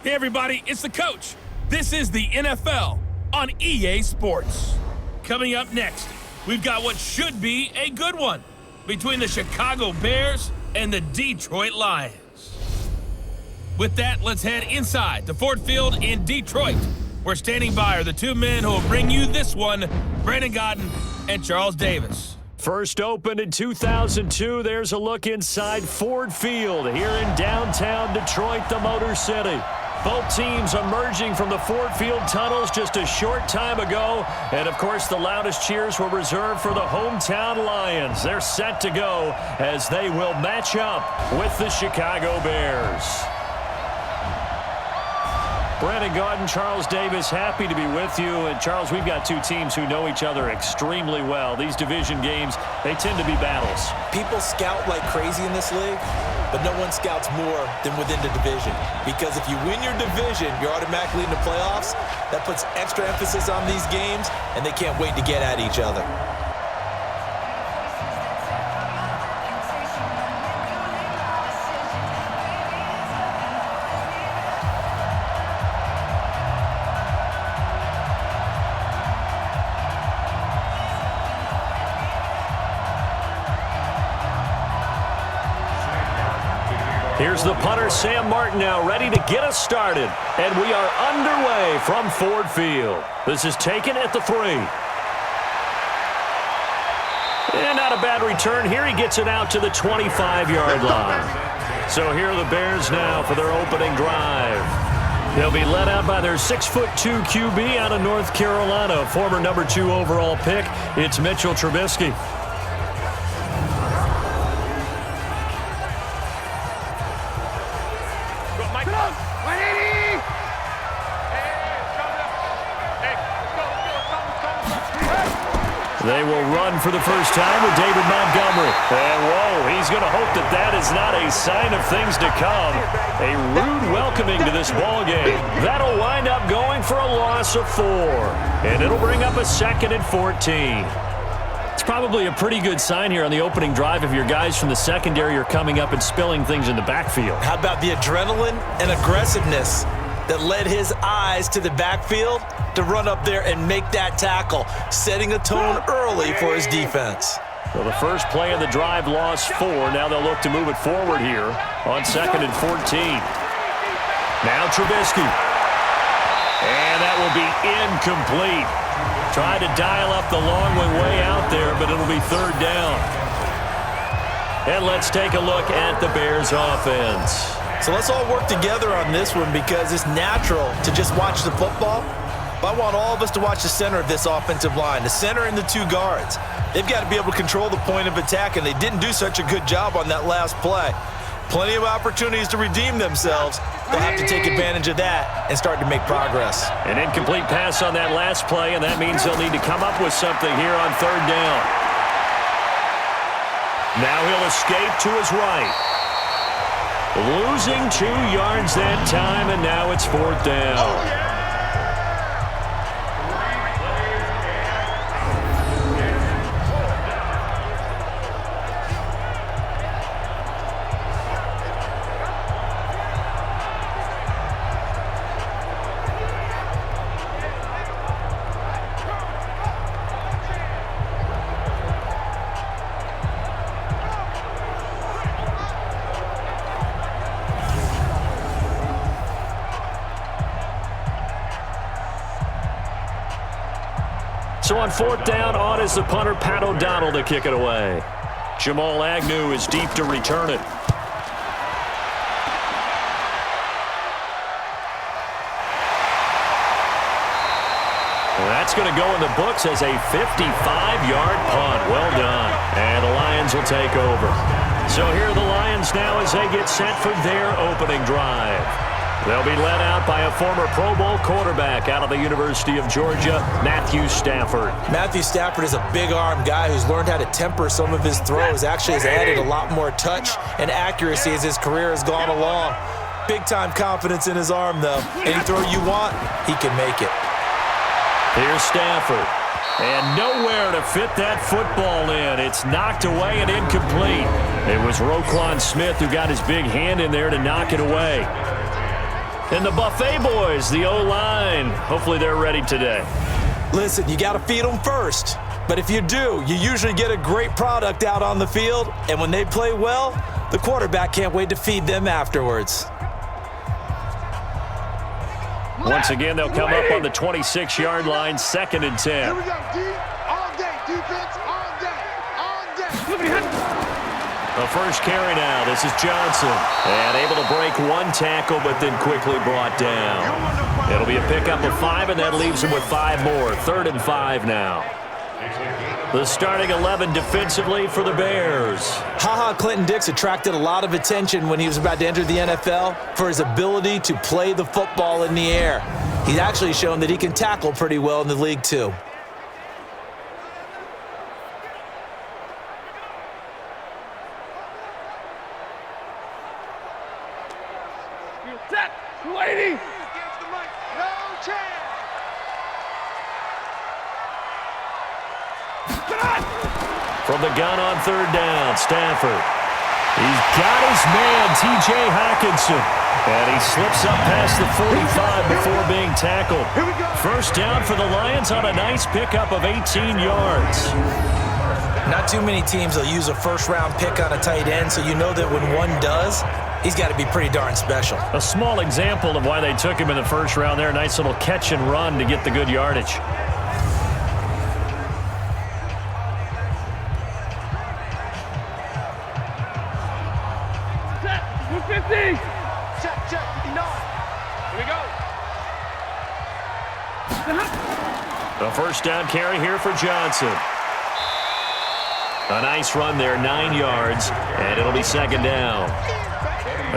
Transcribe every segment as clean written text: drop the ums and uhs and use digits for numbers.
Hey everybody, it's the coach. This is the NFL on EA Sports. Coming up next, we've got what should be a good one between the Chicago Bears and the Detroit Lions. With that, let's head inside to Ford Field in Detroit. We're standing by are the two men who will bring you this one, Brandon Godden and Charles Davis. First opened in 2002, there's a look inside Ford Field here in downtown Detroit, the Motor City. Both teams emerging from the Ford Field tunnels just a short time ago. And, of course, the loudest cheers were reserved for the hometown Lions. They're set to go as they will match up with the Chicago Bears. Brandon Godden, Charles Davis, happy to be with you. And, Charles, we've got two teams who know each other extremely well. These division games, they tend to be battles. People scout like crazy in this league, but no one scouts more than within the division. Because if you win your division, you're automatically in the playoffs. That puts extra emphasis on these games, and they can't wait to get at each other. Here's the punter, Sam Martin, now ready to get us started. And we are underway from Ford Field. This is taken at the 3. And not a bad return here. He gets it out to the 25-yard line. So here are the Bears now for their opening drive. They'll be led out by their 6'2" QB out of North Carolina, former number 2 overall pick. It's Mitchell Trubisky. They will run for the first time with David Montgomery. And, whoa, he's going to hope that that is not a sign of things to come. A rude welcoming to this ball game. That'll wind up going for a loss of 4. And it'll bring up a 2nd and 14. It's probably a pretty good sign here on the opening drive if your guys from the secondary are coming up and spilling things in the backfield. How about the adrenaline and aggressiveness that led his eyes to the backfield to run up there and make that tackle, setting a tone early for his defense. So the first play of the drive lost 4. Now they'll look to move it forward here on 2nd and 14. Now Trubisky. And that will be incomplete. Tried to dial up the long one way out there, but it'll be 3rd down. And let's take a look at the Bears offense. So let's all work together on this one because it's natural to just watch the football. But I want all of us to watch the center of this offensive line, the center and the 2 guards. They've got to be able to control the point of attack, and they didn't do such a good job on that last play. Plenty of opportunities to redeem themselves. They'll have to take advantage of that and start to make progress. An incomplete pass on that last play, and that means they'll need to come up with something here on 3rd down. Now he'll escape to his right. Losing 2 yards that time, and now it's 4th down. So on 4th down, on is the punter, Pat O'Donnell, to kick it away. Jamal Agnew is deep to return it. And that's going to go in the books as a 55-yard punt. Well done. And the Lions will take over. So here are the Lions now as they get set for their opening drive. They'll be led out by a former Pro Bowl quarterback out of the University of Georgia, Matthew Stafford. Matthew Stafford is a big-arm guy who's learned how to temper some of his throws. Actually has added a lot more touch and accuracy as his career has gone along. Big-time confidence in his arm, though. Any throw you want, he can make it. Here's Stafford. And nowhere to fit that football in. It's knocked away and incomplete. It was Roquan Smith who got his big hand in there to knock it away. And the Buffet boys, the O-line, hopefully they're ready today. Listen, you got to feed them first. But if you do, you usually get a great product out on the field. And when they play well, the quarterback can't wait to feed them afterwards. Once again, they'll come up on the 26-yard line, 2nd and 10. Here we go, D. All day, defense, all day, all day. The first carry now. This is Johnson. And able to break one tackle, but then quickly brought down. It'll be a pickup of 5, and that leaves him with 5 more. 3rd and 5 now. The starting 11 defensively for the Bears. Clinton Dix attracted a lot of attention when he was about to enter the NFL for his ability to play the football in the air. He's actually shown that he can tackle pretty well in the league, too. Lady! No chance! From the gun on 3rd down, Stafford. He's got his man, T.J. Hockenson. And he slips up past the 45 before being tackled. First down for the Lions on a nice pickup of 18 yards. Not too many teams will use a first-round pick on a tight end, so you know that when one does, he's got to be pretty darn special. A small example of why they took him in the first round there. Nice little catch and run to get the good yardage. Check, 59. Here we go. The first down carry here for Johnson. A nice run there, 9 yards, and it'll be 2nd down.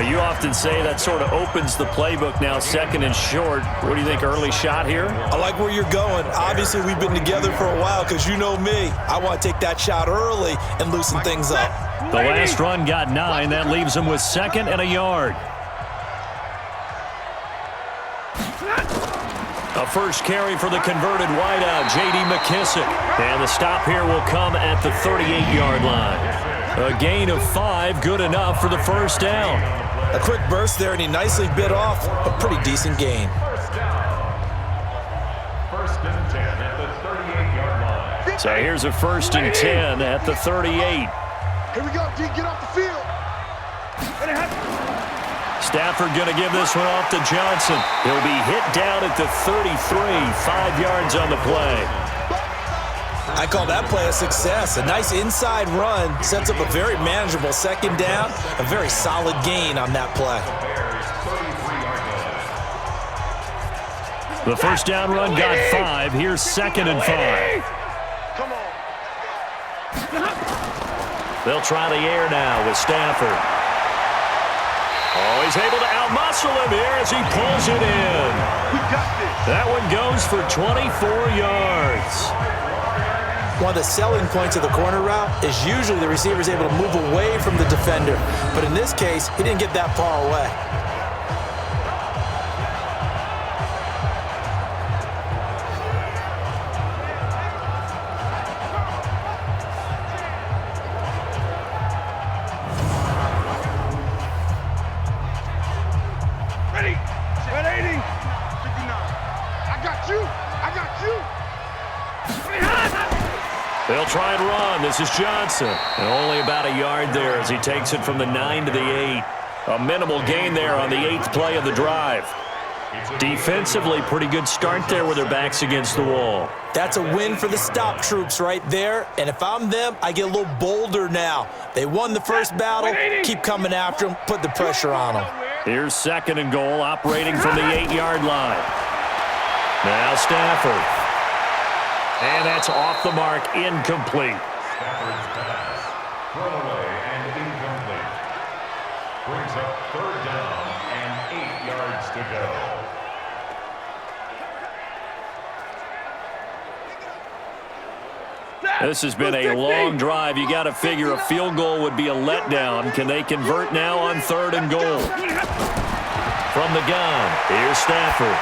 You often say that sort of opens the playbook now, 2nd and short. What do you think, early shot here? I like where you're going. Obviously, we've been together for a while because you know me. I want to take that shot early and loosen things up. The last run got 9. That leaves him with 2nd and a yard. A first carry for the converted wideout, J.D. McKissick. And the stop here will come at the 38-yard line. A gain of 5, good enough for the first down. A quick burst there, and he nicely bit off a pretty decent gain. First and 10 at the 38-yard line. So here's a 1st and 10 at the 38. Here we go, D. Get off the field. Stafford going to give this one off to Johnson. He'll be hit down at the 33, 5 yards on the play. I call that play a success. A nice inside run sets up a very manageable 2nd down. A very solid gain on that play. The first down run got 5. Here's 2nd and 5. Come on. They'll try the air now with Stafford. Oh, he's able to outmuscle him here as he pulls it in. We got this. That one goes for 24 yards. One of the selling points of the corner route is usually the receiver is able to move away from the defender. But in this case, he didn't get that far away. Ready. 180. 59. I got you. I got you. They'll try and run. This is Johnson. And only about a yard there as he takes it from the 9 to the 8. A minimal gain there on the 8th play of the drive. Defensively, pretty good start there with their backs against the wall. That's a win for the stop troops right there. And if I'm them, I get a little bolder now. They won the first battle. Keep coming after them. Put the pressure on them. Here's 2nd and goal, operating from the 8-yard line. Now Stafford. And that's off the mark, incomplete. Stafford's pass. Thrown away and incomplete. Brings up 3rd down and 8 yards to go. This has been a long drive. You got to figure a field goal would be a letdown. Can they convert now on 3rd and goal? From the gun, here's Stafford.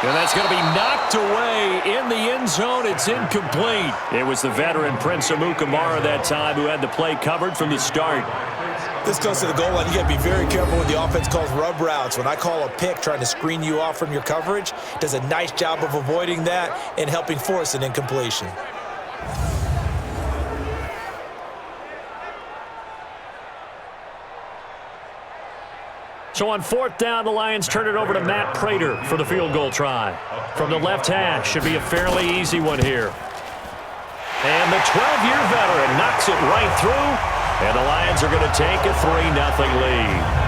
And that's going to be knocked away in the end zone. It's incomplete. It was the veteran Prince Amukamara that time who had the play covered from the start. This goes to the goal line. You got to be very careful when the offense calls rub routes. When I call a pick trying to screen you off from your coverage, does a nice job of avoiding that and helping force an incompletion. So on 4th down, the Lions turn it over to Matt Prater for the field goal try. From the left hash, should be a fairly easy one here. And the 12-year veteran knocks it right through, and the Lions are going to take a 3-0 lead.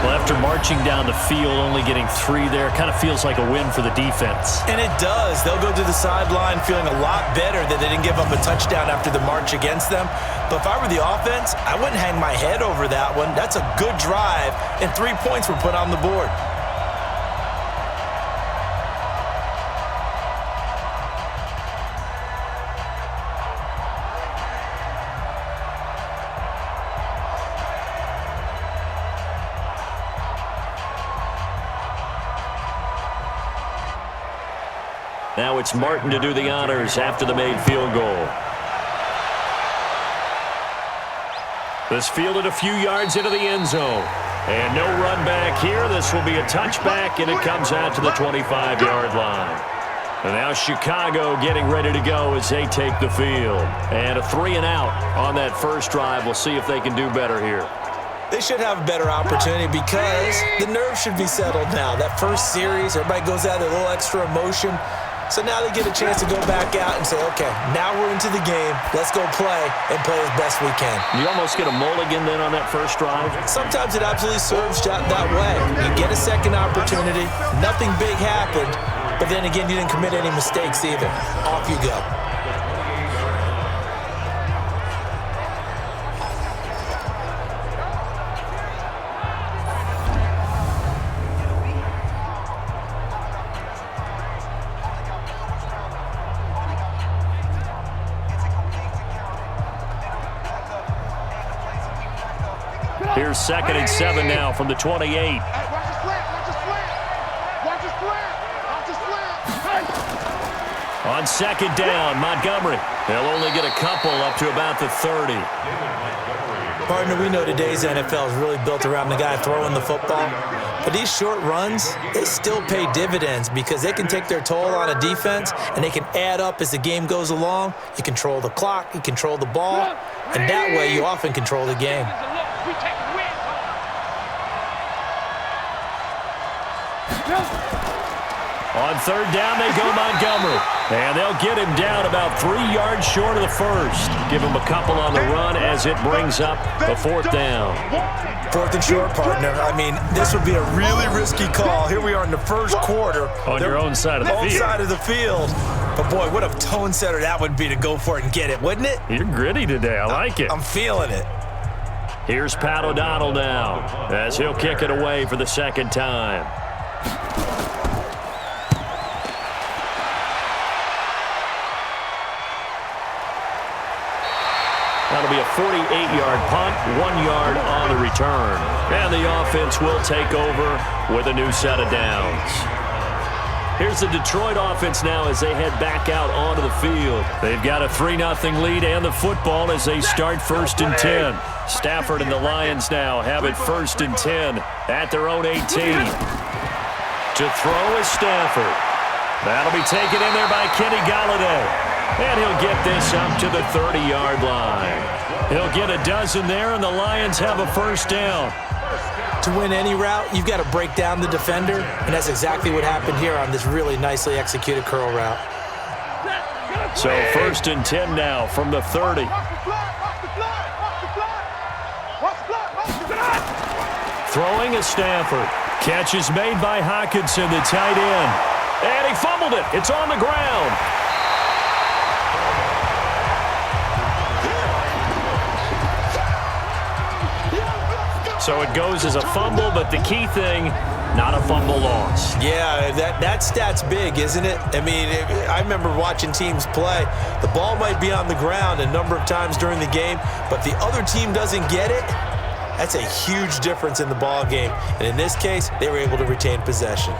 Well, after marching down the field, only getting 3 there, kind of feels like a win for the defense. And it does. They'll go to the sideline feeling a lot better that they didn't give up a touchdown after the march against them. But if I were the offense, I wouldn't hang my head over that one. That's a good drive, and 3 points were put on the board. Now it's Martin to do the honors after the made field goal. This fielded a few yards into the end zone. And no run back here. This will be a touchback, and it comes out to the 25-yard line. And now Chicago getting ready to go as they take the field. And a 3-and-out on that first drive. We'll see if they can do better here. They should have a better opportunity because the nerves should be settled now. That first series, everybody goes out with a little extra emotion. So now they get a chance to go back out and say, okay, now we're into the game. Let's go play and play as best we can. You almost get a mulligan then on that first drive? Sometimes it absolutely serves that way. You get a second opportunity. Nothing big happened. But then again, you didn't commit any mistakes either. Off you go. Here's 2nd and 7 now from the 28. Hey, watch the slant, watch the slant. Watch the slant, watch the slant. Hey. On 2nd down, Montgomery. They'll only get a couple up to about the 30. Partner, we know today's NFL is really built around the guy throwing the football. But these short runs, they still pay dividends because they can take their toll on a defense and they can add up as the game goes along. You control the clock, you control the ball, and that way you often control the game. On 3rd down, they go Montgomery. And they'll get him down about 3 yards short of the first. Give him a couple on the run as it brings up the 4th down. 4th and short, partner. I mean, this would be a really risky call. Here we are in the first quarter. On your own side of the field. Own side of the field. But, boy, what a tone setter that would be to go for it and get it, wouldn't it? You're gritty today. I like it. I'm feeling it. Here's Pat O'Donnell now as he'll kick it away for the 2nd time. That'll be a 48-yard punt, 1 yard on the return. And the offense will take over with a new set of downs. Here's the Detroit offense now as they head back out onto the field. They've got a 3-0 lead and the football as they start 1st and 10. Stafford and the Lions now have it 1st and 10 at their own 18. To throw is Stafford. That'll be taken in there by Kenny Golladay. And he'll get this up to the 30-yard line. He'll get a dozen there, and the Lions have a 1st down. To win any route, you've got to break down the defender, and that's exactly what happened here on this really nicely executed curl route. So 1st and 10 now from the 30. Throwing is Stafford. Catch is made by Hockenson, the tight end. And he fumbled it. It's on the ground. So it goes as a fumble, but the key thing, not a fumble loss. Yeah, that stat's big, isn't it? I mean, I remember watching teams play. The ball might be on the ground a number of times during the game, but if the other team doesn't get it, that's a huge difference in the ball game. And in this case, they were able to retain possession.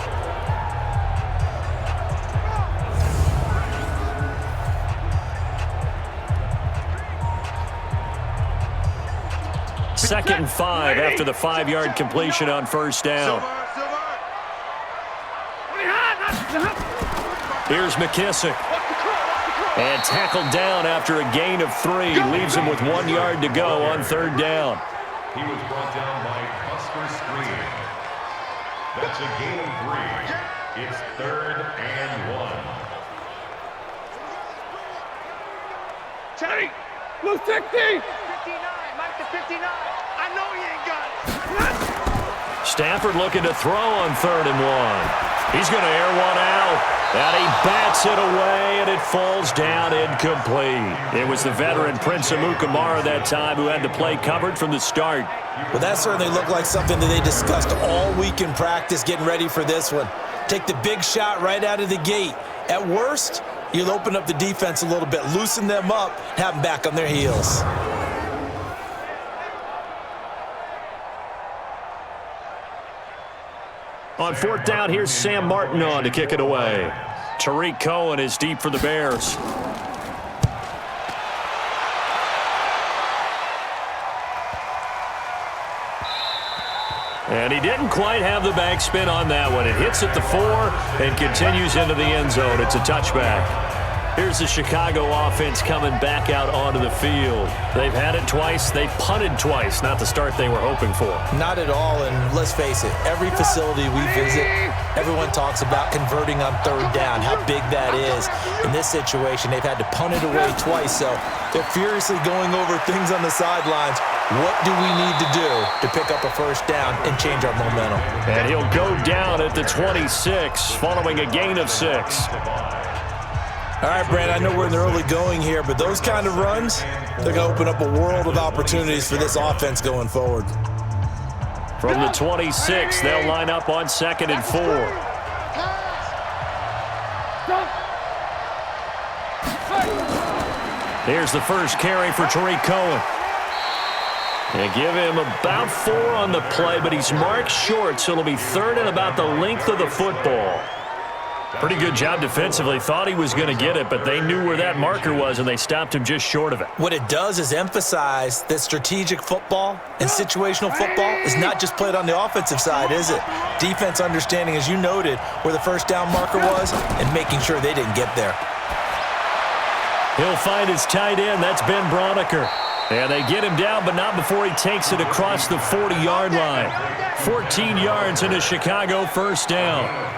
2nd and 5 after the 5-yard completion on first down. Here's McKissick. And tackled down after a gain of 3. Leaves him with 1 yard to go on 3rd down. He was brought down by Buster Screen. That's a gain of 3. It's 3rd and 1. Teddy, blue 60. 59, Mike to 59. I know he ain't got it. Stafford looking to throw on 3rd and 1. He's going to air one out. And he bats it away, and it falls down incomplete. It was the veteran Prince Amukamara that time who had the play covered from the start. Well, that certainly looked like something that they discussed all week in practice getting ready for this one. Take the big shot right out of the gate. At worst, you'll open up the defense a little bit, loosen them up, have them back on their heels. On 4th down, here's Sam Martin on to kick it away. Tariq Cohen is deep for the Bears. And he didn't quite have the backspin on that one. It hits at the 4 and continues into the end zone. It's a touchback. Here's the Chicago offense coming back out onto the field. They've had it twice. They've punted twice. Not the start they were hoping for. Not at all, and let's face it, every facility we visit, everyone talks about converting on 3rd down, how big that is. In this situation, they've had to punt it away twice, so they're furiously going over things on the sidelines. What do we need to do to pick up a 1st down and change our momentum? And he'll go down at the 26 following a gain of 6. All right, Brand, I know we're in the early going here, but those kind of runs, they're going to open up a world of opportunities for this offense going forward. From the 26, they'll line up on 2nd and 4. Here's the first carry for Tariq Cohen. They give him about 4 on the play, but he's marked short, so it'll be 3rd and about the length of the football. Pretty good job defensively. Thought he was going to get it, but they knew where that marker was, and they stopped him just short of it. What it does is emphasize that strategic football and situational football is not just played on the offensive side, is it? Defense understanding, as you noted, where the 1st down marker was and making sure they didn't get there. He'll find his tight end. That's Ben Broniker. And they get him down, but not before he takes it across the 40-yard line. 14 yards in a Chicago 1st down.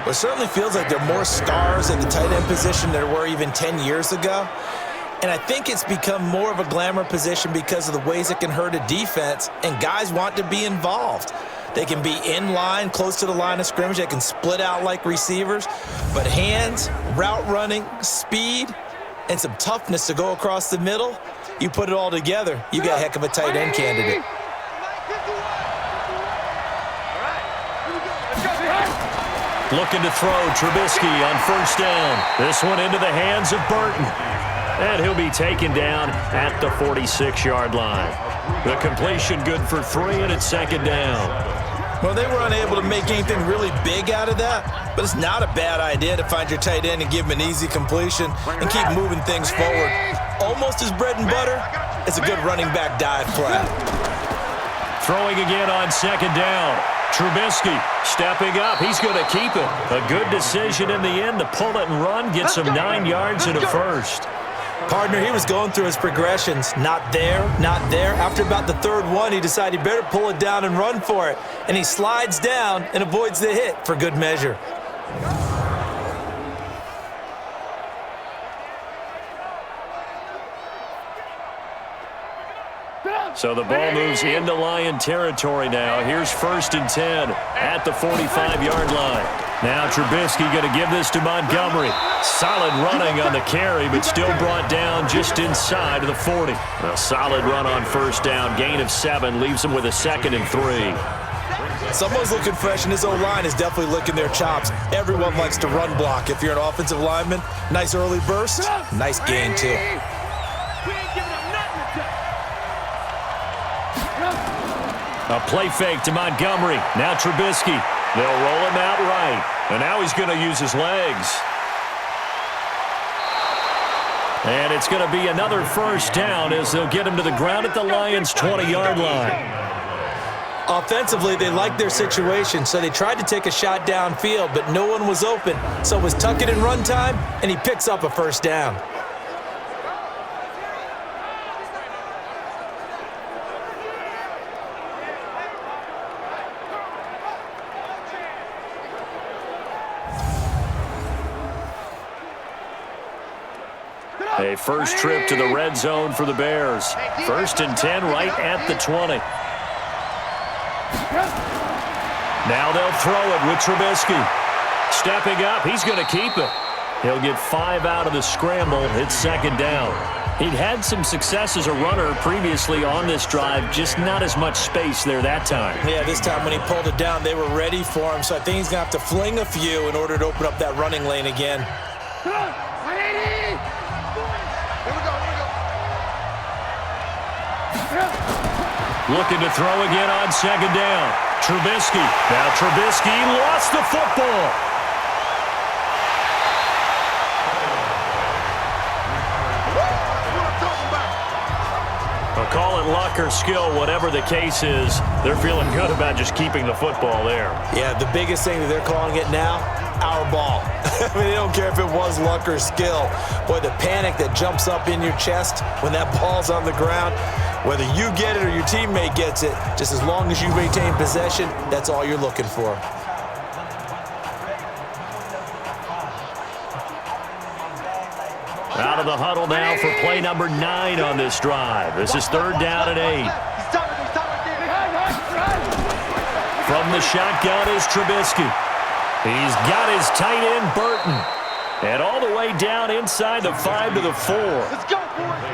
Well, it certainly feels like there are more stars at the tight end position than there were even 10 years ago. And I think it's become more of a glamour position because of the ways it can hurt a defense, and guys want to be involved. They can be in line, close to the line of scrimmage. They can split out like receivers. But hands, route running, speed, and some toughness to go across the middle, you put it all together, you got a heck of a tight end candidate. Looking to throw Trubisky on 1st down. This one into the hands of Burton. And he'll be taken down at the 46-yard line. The completion good for 3, and it's 2nd down. Well, they were unable to make anything really big out of that, but it's not a bad idea to find your tight end and give him an easy completion and keep moving things forward. Almost as bread and butter, it's a good running back dive play. Throwing again on 2nd down. Trubisky stepping up. He's going to keep it. A good decision in the end to pull it and run. Gets him 9 yards and a 1st. Partner, he was going through his progressions. Not there, not there. After about the 3rd one, he decided he better pull it down and run for it. And he slides down and avoids the hit for good measure. So the ball moves into Lion territory now. Here's 1st and 10 at the 45-yard line. Now Trubisky going to give this to Montgomery. Solid running on the carry, but still brought down just inside of the 40. A solid run on 1st down. Gain of 7 leaves him with a 2nd and 3. Someone's looking fresh, and his O-line is definitely licking their chops. Everyone likes to run block. If you're an offensive lineman, nice early burst, nice gain too. A play fake to Montgomery. Now Trubisky. They'll roll him out right. And now he's going to use his legs. And it's going to be another first down as they'll get him to the ground at the Lions' 20-yard line. Offensively, they liked their situation, so they tried to take a shot downfield, but no one was open. So it was tuck it and run time, and he picks up a first down. A first trip to the red zone for the Bears. 1st and 10 right at the 20. Now they'll throw it with Trubisky. Stepping up, he's going to keep it. He'll get 5 out of the scramble. It's 2nd down. He'd had some success as a runner previously on this drive, just not as much space there that time. Yeah, this time when he pulled it down, they were ready for him, so I think he's going to have to fling a few in order to open up that running lane again. Looking to throw again on 2nd down. Trubisky. Now Trubisky lost the football. I'll call it luck or skill, whatever the case is. They're feeling good about just keeping the football there. Yeah, the biggest thing that they're calling it now, our ball. I mean, they don't care if it was luck or skill. Boy, the panic that jumps up in your chest when that ball's on the ground, whether you get it or your teammate gets it, just as long as you maintain possession, that's all you're looking for. Out of the huddle now for play number 9 on this drive. This is 3rd down and 8. From the shotgun is Trubisky. He's got his tight end, Burton. And all the way down inside the 5 to the 4.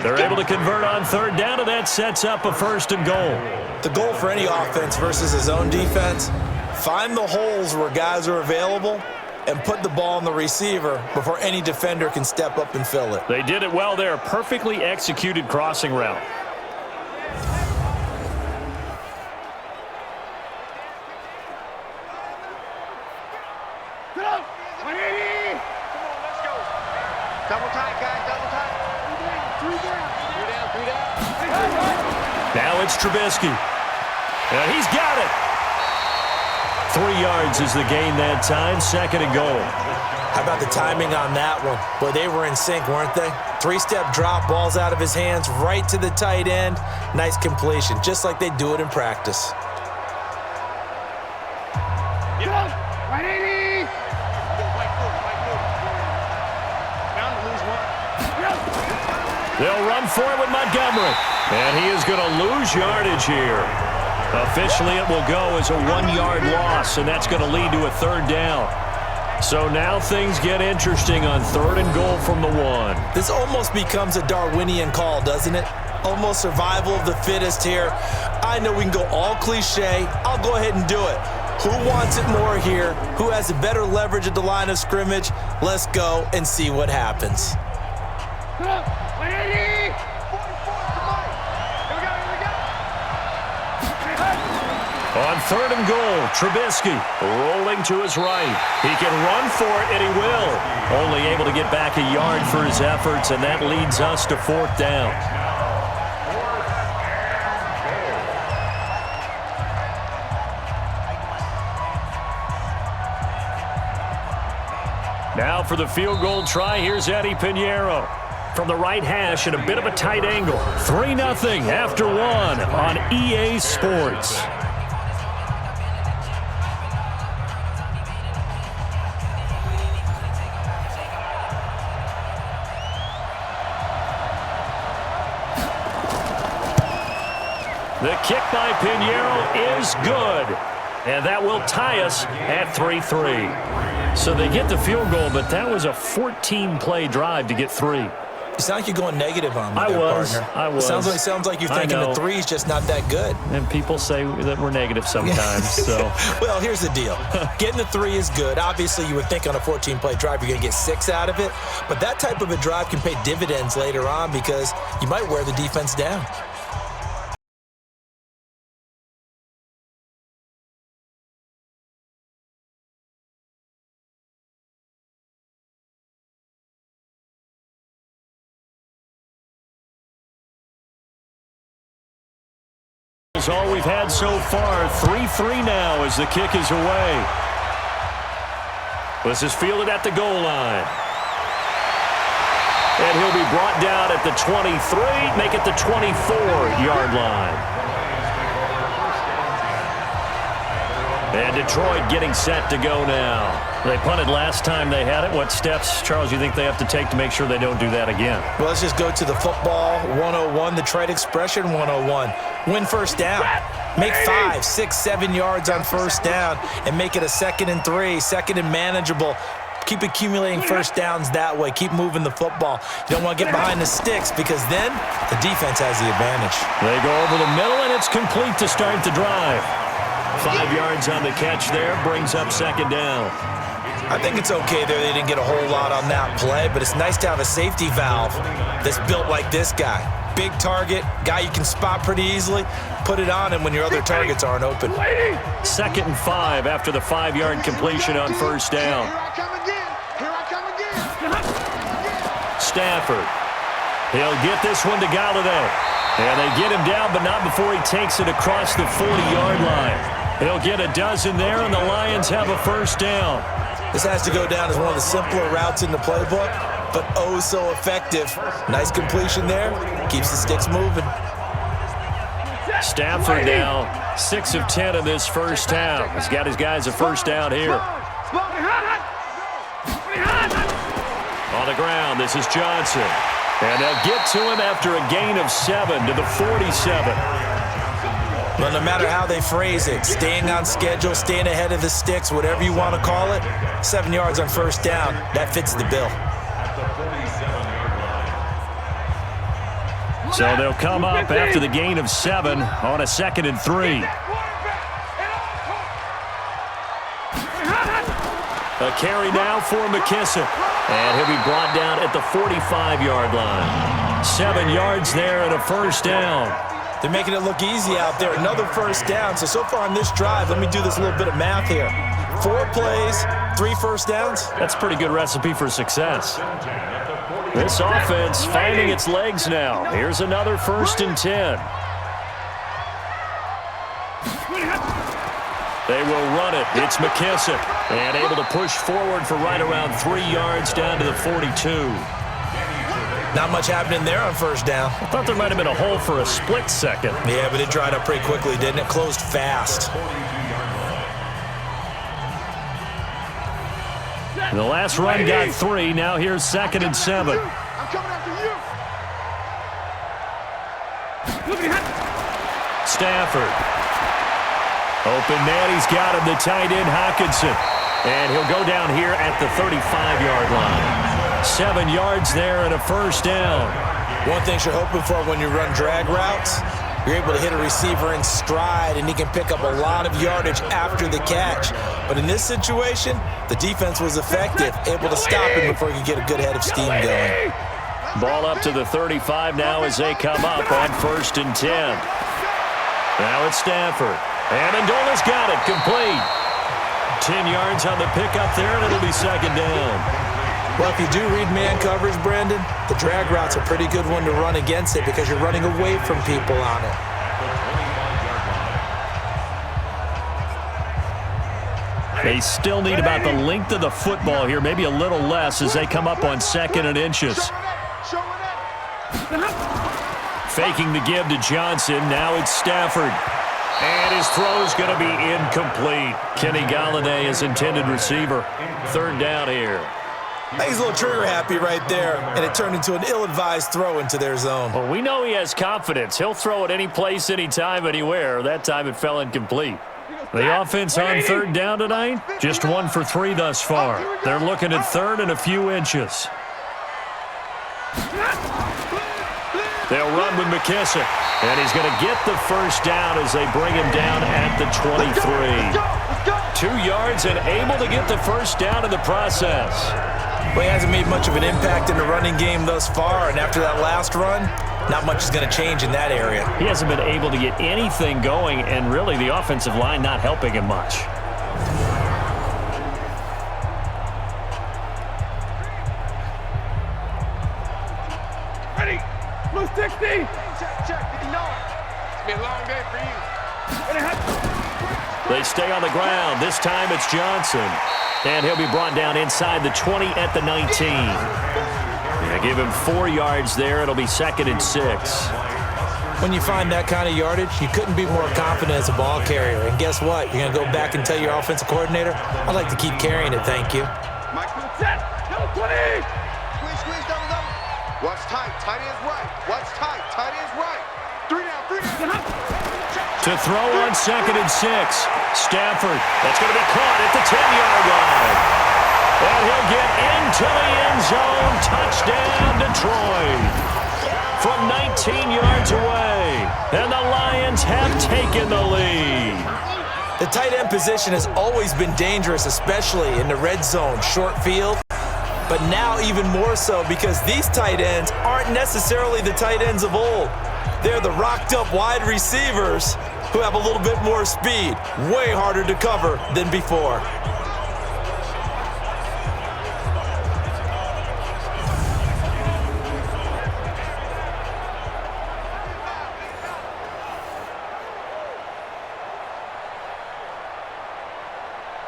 They're able to convert on 3rd down, and that sets up a 1st and goal. The goal for any offense versus his own defense, find the holes where guys are available and put the ball on the receiver before any defender can step up and fill it. They did it well there. Perfectly executed crossing route. Double tight, guys, double tight. 3 down. 3 down. Now it's Trubisky. And he's got it. 3 yards is the gain that time. 2nd and goal. How about the timing on that one? Boy, they were in sync, weren't they? 3-step drop, balls out of his hands, right to the tight end. Nice completion, just like they do it in practice. Get up. 180. They'll run for it with Montgomery. And he is going to lose yardage here. Officially, it will go as a 1-yard loss, and that's going to lead to a 3rd down. So now things get interesting on 3rd and goal from the 1. This almost becomes a Darwinian call, doesn't it? Almost survival of the fittest here. I know we can go all cliche. I'll go ahead and do it. Who wants it more here? Who has a better leverage at the line of scrimmage? Let's go and see what happens. 180. On 3rd and goal, Trubisky rolling to his right. He can run for it, and he will. Only able to get back a yard for his efforts, and that leads us to 4th down. Now for the field goal try, here's Eddie Pinheiro. From the right hash at a bit of a tight angle. 3-0 after 1 on EA Sports. The kick by Pinheiro is good. And that will tie us at 3-3. So they get the field goal, but that was a 14-play drive to get 3. You sound like you're going negative on me there, partner. I was. It sounds like you're thinking the 3 is just not that good. And people say that we're negative sometimes. So, well, here's the deal. Getting the 3 is good. Obviously, you would think on a 14-play drive you're going to get 6 out of it. But that type of a drive can pay dividends later on because you might wear the defense down. is all we've had so far. 3-3 now as the kick is away. This is fielded at the goal line. And he'll be brought down at the 23, make it the 24-yard line. And Detroit getting set to go now. They punted last time they had it. What steps, Charles, you think they have to take to make sure they don't do that again? Well, let's just go to the football 101, the trade expression 101. Win first down. Make 5, 6, 7 yards on first down and make it a 2nd and 3, 2nd and manageable. Keep accumulating first downs that way. Keep moving the football. You don't want to get behind the sticks because then the defense has the advantage. They go over the middle, and it's complete to start the drive. 5 yards on the catch there, brings up 2nd down. I think it's okay there. They didn't get a whole lot on that play, but it's nice to have a safety valve that's built like this guy. Big target, guy you can spot pretty easily. Put it on him when your other targets aren't open. 2nd and 5 after the 5-yard completion on first down. Here I come again. Stafford. He'll get this one to Galladay. And they get him down, but not before he takes it across the 40-yard line. He'll get a dozen there, and the Lions have a first down. This has to go down as one of the simpler routes in the playbook, but oh so effective. Nice completion there. Keeps the sticks moving. Stafford now 6 of 10 in this first half. He's got his guys a first down here. On the ground, this is Johnson. And they'll get to him after a gain of 7 to the 47. Well, no matter how they phrase it, staying on schedule, staying ahead of the sticks, whatever you want to call it, 7 yards on first down, that fits the bill. So they'll come up after the gain of 7 on a 2nd and 3. A carry now for McKissick. And he'll be brought down at the 45-yard line. 7 yards there and a first down. They're making it look easy out there. Another first down. So far on this drive, let me do this little bit of math here. 4 plays, 3 first downs. That's a pretty good recipe for success. This offense finding its legs now. Here's another 1st and 10. They will run it. It's McKissick. And able to push forward for right around 3 yards down to the 42. Not much happening there on first down. I thought there might have been a hole for a split second. Yeah, but it dried up pretty quickly, didn't it? Closed fast. And the last run got 3. Now here's 2nd and 7. I'm coming after you. Stafford. Open man, he's got him, the tight end, Hockenson. And he'll go down here at the 35-yard line. 7 yards there and a first down. One thing you're hoping for when you run drag routes, you're able to hit a receiver in stride, and he can pick up a lot of yardage after the catch. But in this situation, the defense was effective, able to stop him before he could get a good head of steam going. Ball up to the 35 now as they come up on 1st and 10. Now it's Stafford. And Andola's got it, complete. 10 yards on the pickup there, and it'll be 2nd down. Well, if you do read man coverage, Brandon, the drag route's a pretty good one to run against it because you're running away from people on it. They still need about the length of the football here, maybe a little less as they come up on 2nd and inches. Faking the give to Johnson. Now it's Stafford. And his throw's going to be incomplete. Kenny Galladay is intended receiver. 3rd down here. I think he's a little trigger happy right there, and it turned into an ill-advised throw into their zone. Well, we know he has confidence. He'll throw it any place, anytime, anywhere. That time it fell incomplete. The offense on 3rd down tonight, just 1 for 3 thus far. They're looking at 3rd and a few inches. They'll run with McKissick, and he's going to get the first down as they bring him down at the 23. 2 yards and able to get the first down in the process. Well, he hasn't made much of an impact in the running game thus far, and after that last run, not much is going to change in that area. He hasn't been able to get anything going, and really the offensive line not helping him much. Ready? Blue 60. Check. You know it. It's been a long day for you. They stay on the ground. This time it's Johnson. And he'll be brought down inside the 20 at the 19. Yeah, give him 4 yards there. It'll be 2nd and 6. When you find that kind of yardage, you couldn't be more confident as a ball carrier. And guess what? You're going to go back and tell your offensive coordinator, I'd like to keep carrying it, thank you. Set. Number 20. Squeeze, double. Watch tight. Tight end's right. Watch tight. Tight end's right. 3 down. To throw on 2nd and 6. Stafford. That's going to be caught at the 10-yard line. And he'll get into the end zone. Touchdown, Detroit. From 19 yards away. And the Lions have taken the lead. The tight end position has always been dangerous, especially in the red zone, short field. But now even more so because these tight ends aren't necessarily the tight ends of old. They're the rocked-up wide receivers who have a little bit more speed. Way harder to cover than before.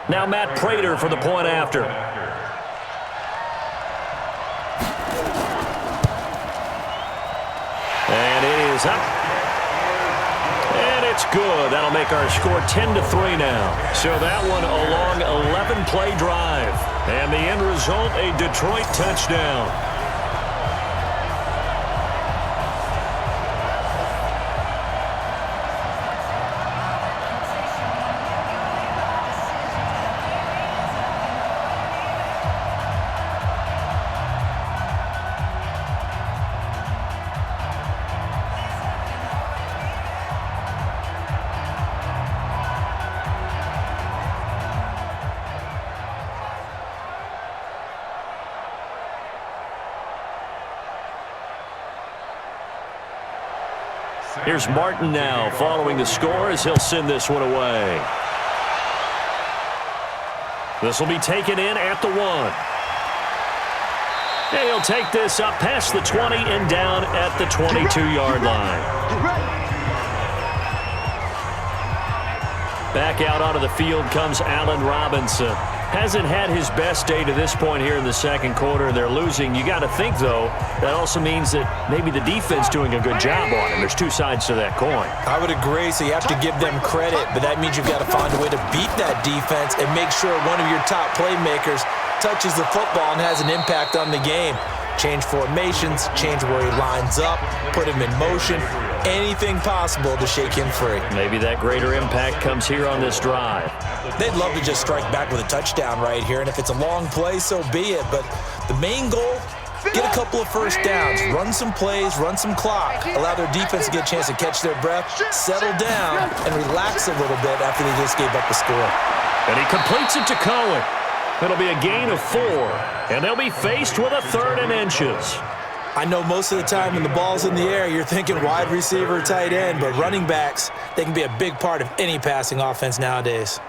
Now Matt Prater for the point after. And it is up. And it's good. That'll make our score 10-3 now. So that one a long 11-play drive. And the end result, a Detroit touchdown. Here's Martin now following the score as he'll send this one away. This will be taken in at the 1. And he'll take this up past the 20 and down at the 22-yard line. Back out onto the field comes Allen Robinson. Hasn't had his best day to this point here in the second quarter. They're losing. You got to think, though, that also means that maybe the defense doing a good job on him. There's two sides to that coin. I would agree, so you have to give them credit, but that means you've got to find a way to beat that defense and make sure one of your top playmakers touches the football and has an impact on the game. Change formations, change where he lines up, put him in motion, anything possible to shake him free. Maybe that greater impact comes here on this drive. They'd love to just strike back with a touchdown right here, and if it's a long play, so be it. But the main goal, get a couple of first downs, run some plays, run some clock, allow their defense to get a chance to catch their breath, settle down, and relax a little bit after they just gave up the score. And he completes it to Cohen. It'll be a gain of 4, and they'll be faced with a 3rd and inches. I know most of the time when the ball's in the air, you're thinking wide receiver, tight end, but running backs, they can be a big part of any passing offense nowadays.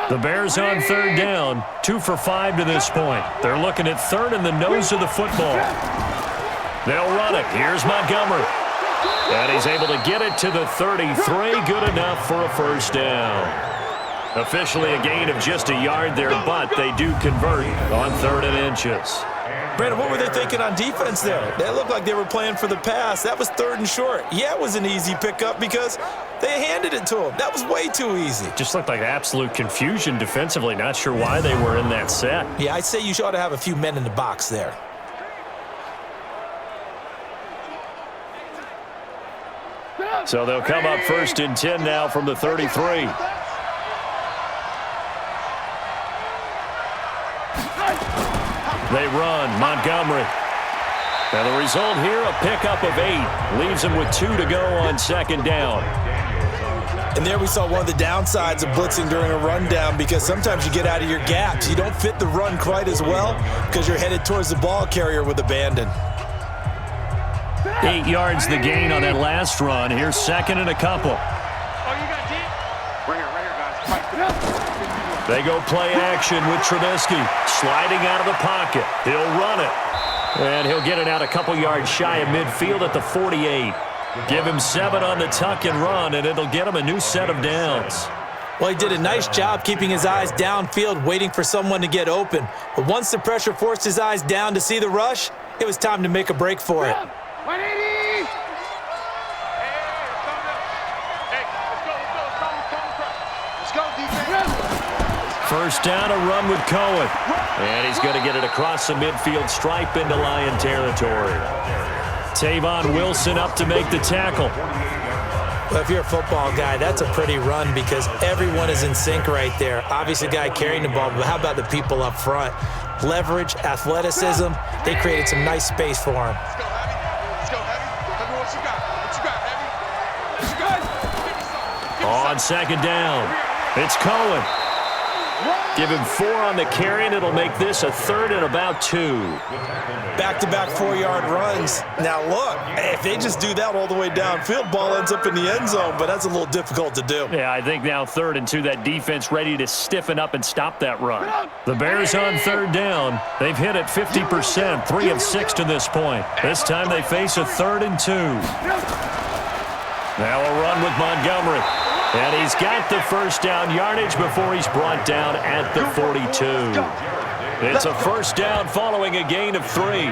The Bears on 3rd down, 2 for 5 to this point. They're looking at 3rd in the nose of the football. They'll run it. Here's Montgomery. And he's able to get it to the 33. Good enough for a first down. Officially a gain of just a yard there, but they do convert on 3rd and inches. Brandon, what were they thinking on defense there? They looked like they were playing for the pass. That was 3rd and short. Yeah, it was an easy pickup because they handed it to him. That was way too easy. Just looked like absolute confusion defensively. Not sure why they were in that set. Yeah, I'd say you ought to have a few men in the box there. So they'll come up 1st and 10 now from the 33. They run. Montgomery. Now the result here, a pickup of 8. Leaves them with 2 to go on 2nd down. And there we saw one of the downsides of blitzing during a rundown because sometimes you get out of your gaps. You don't fit the run quite as well because you're headed towards the ball carrier with abandon. 8 yards the gain on that last run. Here's 2nd and a couple. They go play action with Trubisky. Sliding out of the pocket. He'll run it. And he'll get it out a couple yards shy of midfield at the 48. Give him 7 on the tuck and run, and it'll get him a new set of downs. Well, he did a nice job keeping his eyes downfield, waiting for someone to get open. But once the pressure forced his eyes down to see the rush, it was time to make a break for it. 180! Let's go, defense. First down, a run with Cohen. And he's going to get it across the midfield stripe into Lion territory. Tavon Wilson up to make the tackle. Well, if you're a football guy, that's a pretty run because everyone is in sync right there. Obviously, the guy carrying the ball, but how about the people up front? Leverage, athleticism, they created some nice space for him. Let's go, Heavy. Let's go, Heavy. Heavy, what you got? What you got, Heavy? What you got? Give me some. Give me On some. second down, it's Cohen. Give him 4 on the carry, and it'll make this a 3rd and about 2. Back-to-back 4-yard runs. Now, look, if they just do that all the way downfield, ball ends up in the end zone, but that's a little difficult to do. Yeah, I think now 3rd and 2, that defense ready to stiffen up and stop that run. The Bears on 3rd down. They've hit it 50%, 3 of 6 to this point. This time they face a 3rd and 2. Now a run with Montgomery. And he's got the first down yardage before he's brought down at the 42. It's a first down following a gain of 3.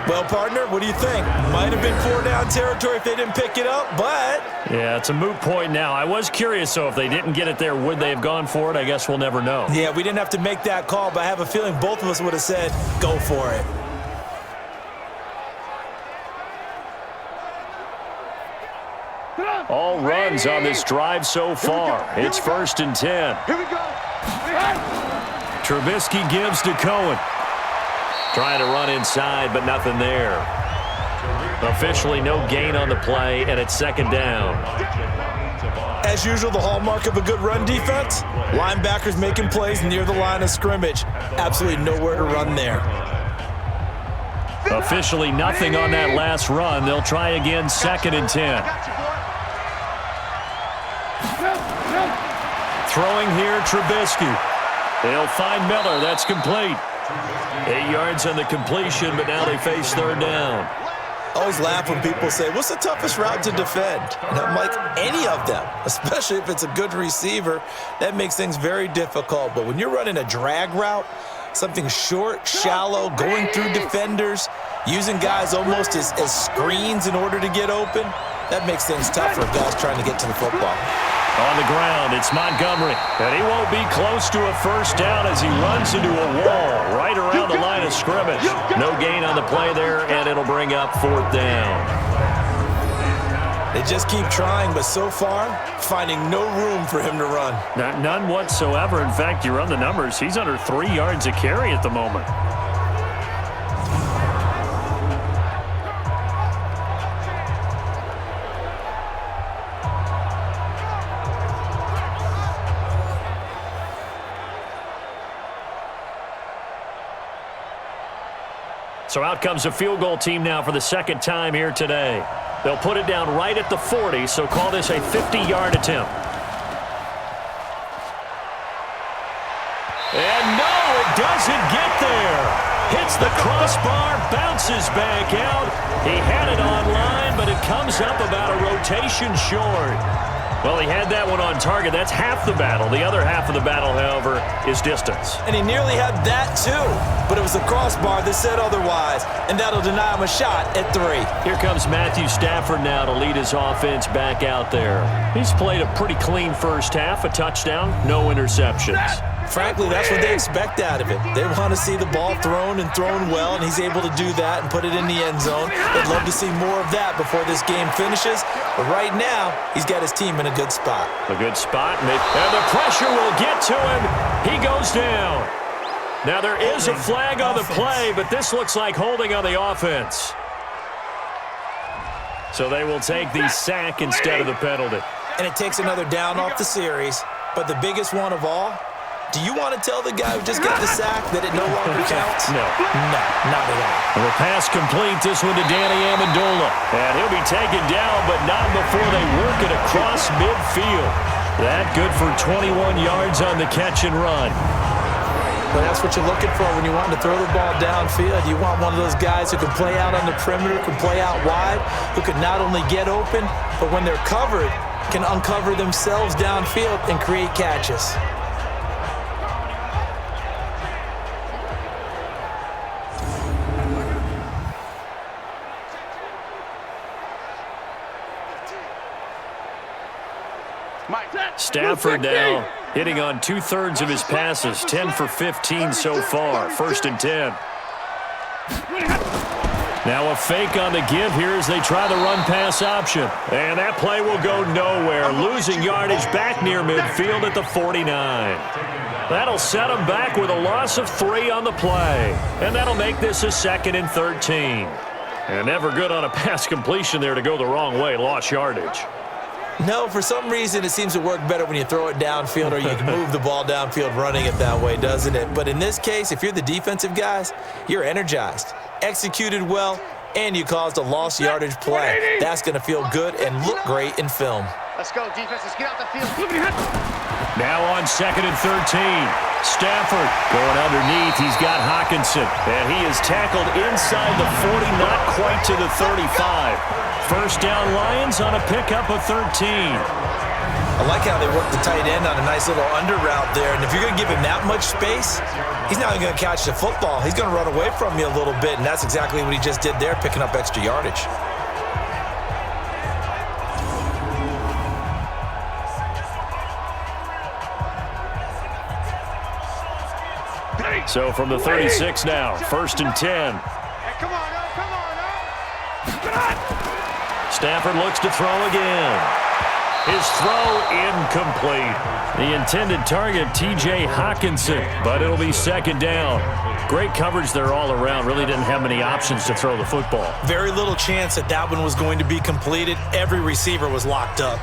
Well, partner, what do you think? Might have been 4-down territory if they didn't pick it up, but... Yeah, it's a moot point now. I was curious, though, if they didn't get it there, would they have gone for it? I guess we'll never know. Yeah, we didn't have to make that call, but I have a feeling both of us would have said, go for it. All runs on this drive so far. It's 1st and 10. Here we go. Trubisky gives to Cohen. Trying to run inside, but nothing there. Officially no gain on the play, and it's 2nd down. As usual, the hallmark of a good run defense, linebackers making plays near the line of scrimmage. Absolutely nowhere to run there. Officially nothing on that last run. They'll try again, 2nd and 10. Throwing here, Trubisky. They'll find Miller. That's complete. 8 yards on the completion, but now they face 3rd down. I always laugh when people say, what's the toughest route to defend? And I'm like, any of them, especially if it's a good receiver. That makes things very difficult. But when you're running a drag route, something short, shallow, going through defenders, using guys almost as screens in order to get open, that makes things tough for guys trying to get to the football. On the ground, it's Montgomery. And he won't be close to a first down as he runs into a wall right around the line of scrimmage. No gain on the play there, and it'll bring up 4th down. They just keep trying, but so far, finding no room for him to run. None whatsoever. In fact, you run the numbers. He's under 3 yards a carry at the moment. So out comes a field goal team now for the 2nd time here today. They'll put it down right at the 40, so call this a 50-yard attempt. And no, it doesn't get there. Hits the crossbar, bounces back out. He had it online, but it comes up about a rotation short. Well, he had that one on target. That's half the battle. The other half of the battle, however, is distance. And he nearly had that, too. But it was the crossbar that said otherwise, and that'll deny him a shot at 3. Here comes Matthew Stafford now to lead his offense back out there. He's played a pretty clean first half, a touchdown, no interceptions. Frankly, that's what they expect out of it. They want to see the ball thrown and thrown well, and he's able to do that and put it in the end zone. They'd love to see more of that before this game finishes. But right now, he's got his team in a good spot. A good spot, and the pressure will get to him. He goes down. Now, there is a flag on the play, but this looks like holding on the offense. So they will take the sack instead of the penalty. And it takes another down off the series. But the biggest one of all, do you want to tell the guy who just got the sack that it no longer counts? No. No, not at all. The pass complete, this one to Danny Amendola. And he'll be taken down, but not before they work it across midfield. That good for 21 yards on the catch and run. Well, that's what you're looking for when you want to throw the ball downfield. You want one of those guys who can play out on the perimeter, can play out wide, who can not only get open, but when they're covered, can uncover themselves downfield and create catches. Stafford now hitting on 2/3 of his passes, 10 for 15 so far. 1st and 10. Now a fake on the give here as they try the run-pass option. And that play will go nowhere, losing yardage back near midfield at the 49. That'll set them back with a loss of 3 on the play. And that'll make this a 2nd and 13. And never good on a pass completion there to go the wrong way, lost yardage. No, for some reason it seems to work better when you throw it downfield or you can move the ball downfield running it that way, doesn't it? But in this case, if you're the defensive guys, you're energized, executed well, and you caused a lost yardage play. That's going to feel good and look great in film. Let's go, defense. Let's get out the field. Now on 2nd and 13. Stafford going underneath. He's got Hockenson. And he is tackled inside the 40, not quite to the 35. 1st down Lions on a pickup of 13. I like how they work the tight end on a nice little under route there. And if you're going to give him that much space, he's not going to catch the football. He's going to run away from you a little bit, and that's exactly what he just did there, picking up extra yardage. So from the 36 now, 1st and 10. Hey, come on, come on. Stafford looks to throw again. His throw incomplete. The intended target, T.J. Hockenson, but it'll be 2nd down. Great coverage there all around. Really didn't have many options to throw the football. Very little chance that that one was going to be completed. Every receiver was locked up.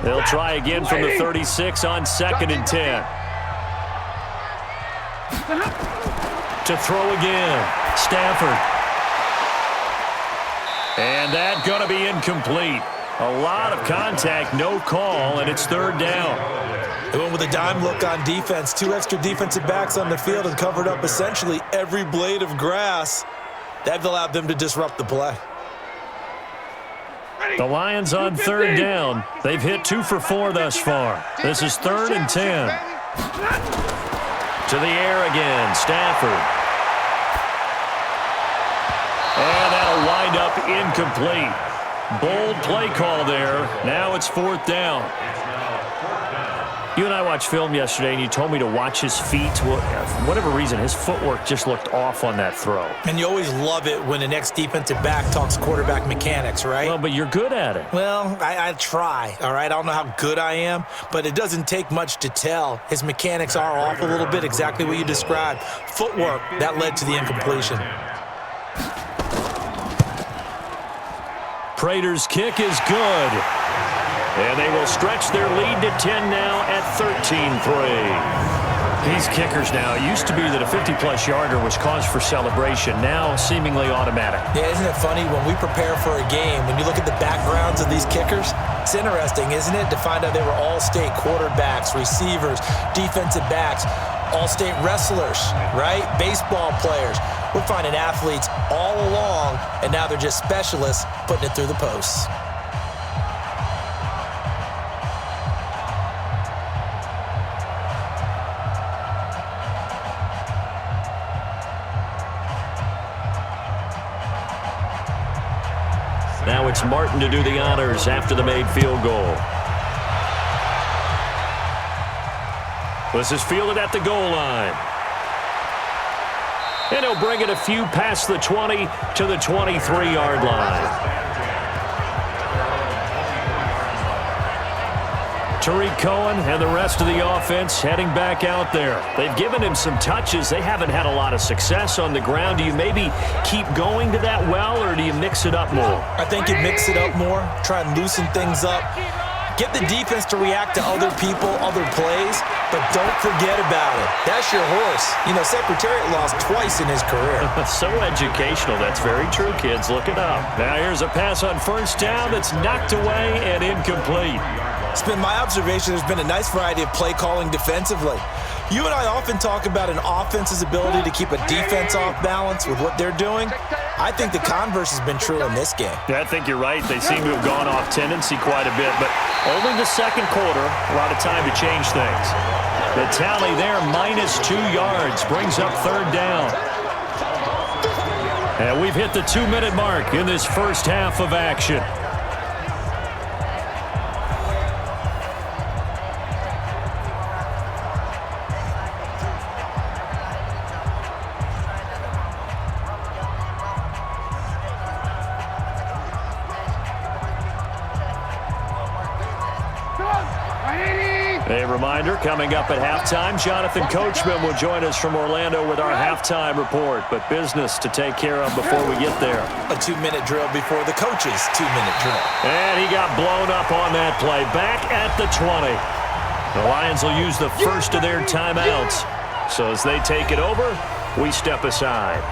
They'll try again from the 36 on 2nd and 10. To throw again, Stafford. And that's going to be incomplete. A lot of contact, no call, and it's 3rd down. They went with a dime look on defense. 2 extra defensive backs on the field and covered up essentially every blade of grass. That allowed them to disrupt the play. The Lions on 3rd down. They've hit 2 for 4 thus far. This is 3rd and 10. To the air again, Stafford. And that'll wind up incomplete. Bold play call there. Now it's 4th down. You and I watched film yesterday, and you told me to watch his feet. Well, for whatever reason, his footwork just looked off on that throw. And you always love it when an ex-defensive back talks quarterback mechanics, right? Well, but you're good at it. Well, I try, all right? I don't know how good I am, but it doesn't take much to tell. His mechanics are off a little bit, exactly what you described. Footwork, that led to the incompletion. Prater's kick is good. And they will stretch their lead to 10 now at 13-3. These kickers now, it used to be that a 50-plus yarder was cause for celebration. Now seemingly automatic. Yeah, isn't it funny when we prepare for a game, when you look at the backgrounds of these kickers, it's interesting, isn't it, to find out they were all-state quarterbacks, receivers, defensive backs, all-state wrestlers, right? Baseball players. We're finding athletes all along, and now they're just specialists putting it through the posts. Now it's Martin to do the honors after the made field goal. This is fielded at the goal line. And he'll bring it a few past the 20 to the 23-yard line. Tariq Cohen and the rest of the offense heading back out there. They've given him some touches. They haven't had a lot of success on the ground. Do you maybe keep going to that well, or do you mix it up more? I think you mix it up more, try and loosen things up. Get the defense to react to other people, other plays, but don't forget about it. That's your horse. You know, Secretariat lost twice in his career. So educational. That's very true, kids. Look it up. Now here's a pass on 1st down that's knocked away and incomplete. It's been my observation there's been a nice variety of play calling defensively. You and I often talk about an offense's ability to keep a defense off balance with what they're doing. I think the converse has been true in this game. Yeah, I think you're right. They seem to have gone off tendency quite a bit, but only the second quarter, a lot of time to change things. The tally there, -2 yards, brings up third down. And we've hit the 2-minute mark in this first half of action. A reminder, coming up at halftime, Jonathan Coachman will join us from Orlando with our halftime report, but business to take care of before we get there. A 2-minute drill before the coach's 2-minute drill. And he got blown up on that play, back at the 20. The Lions will use the first of their timeouts. So as they take it over, we step aside.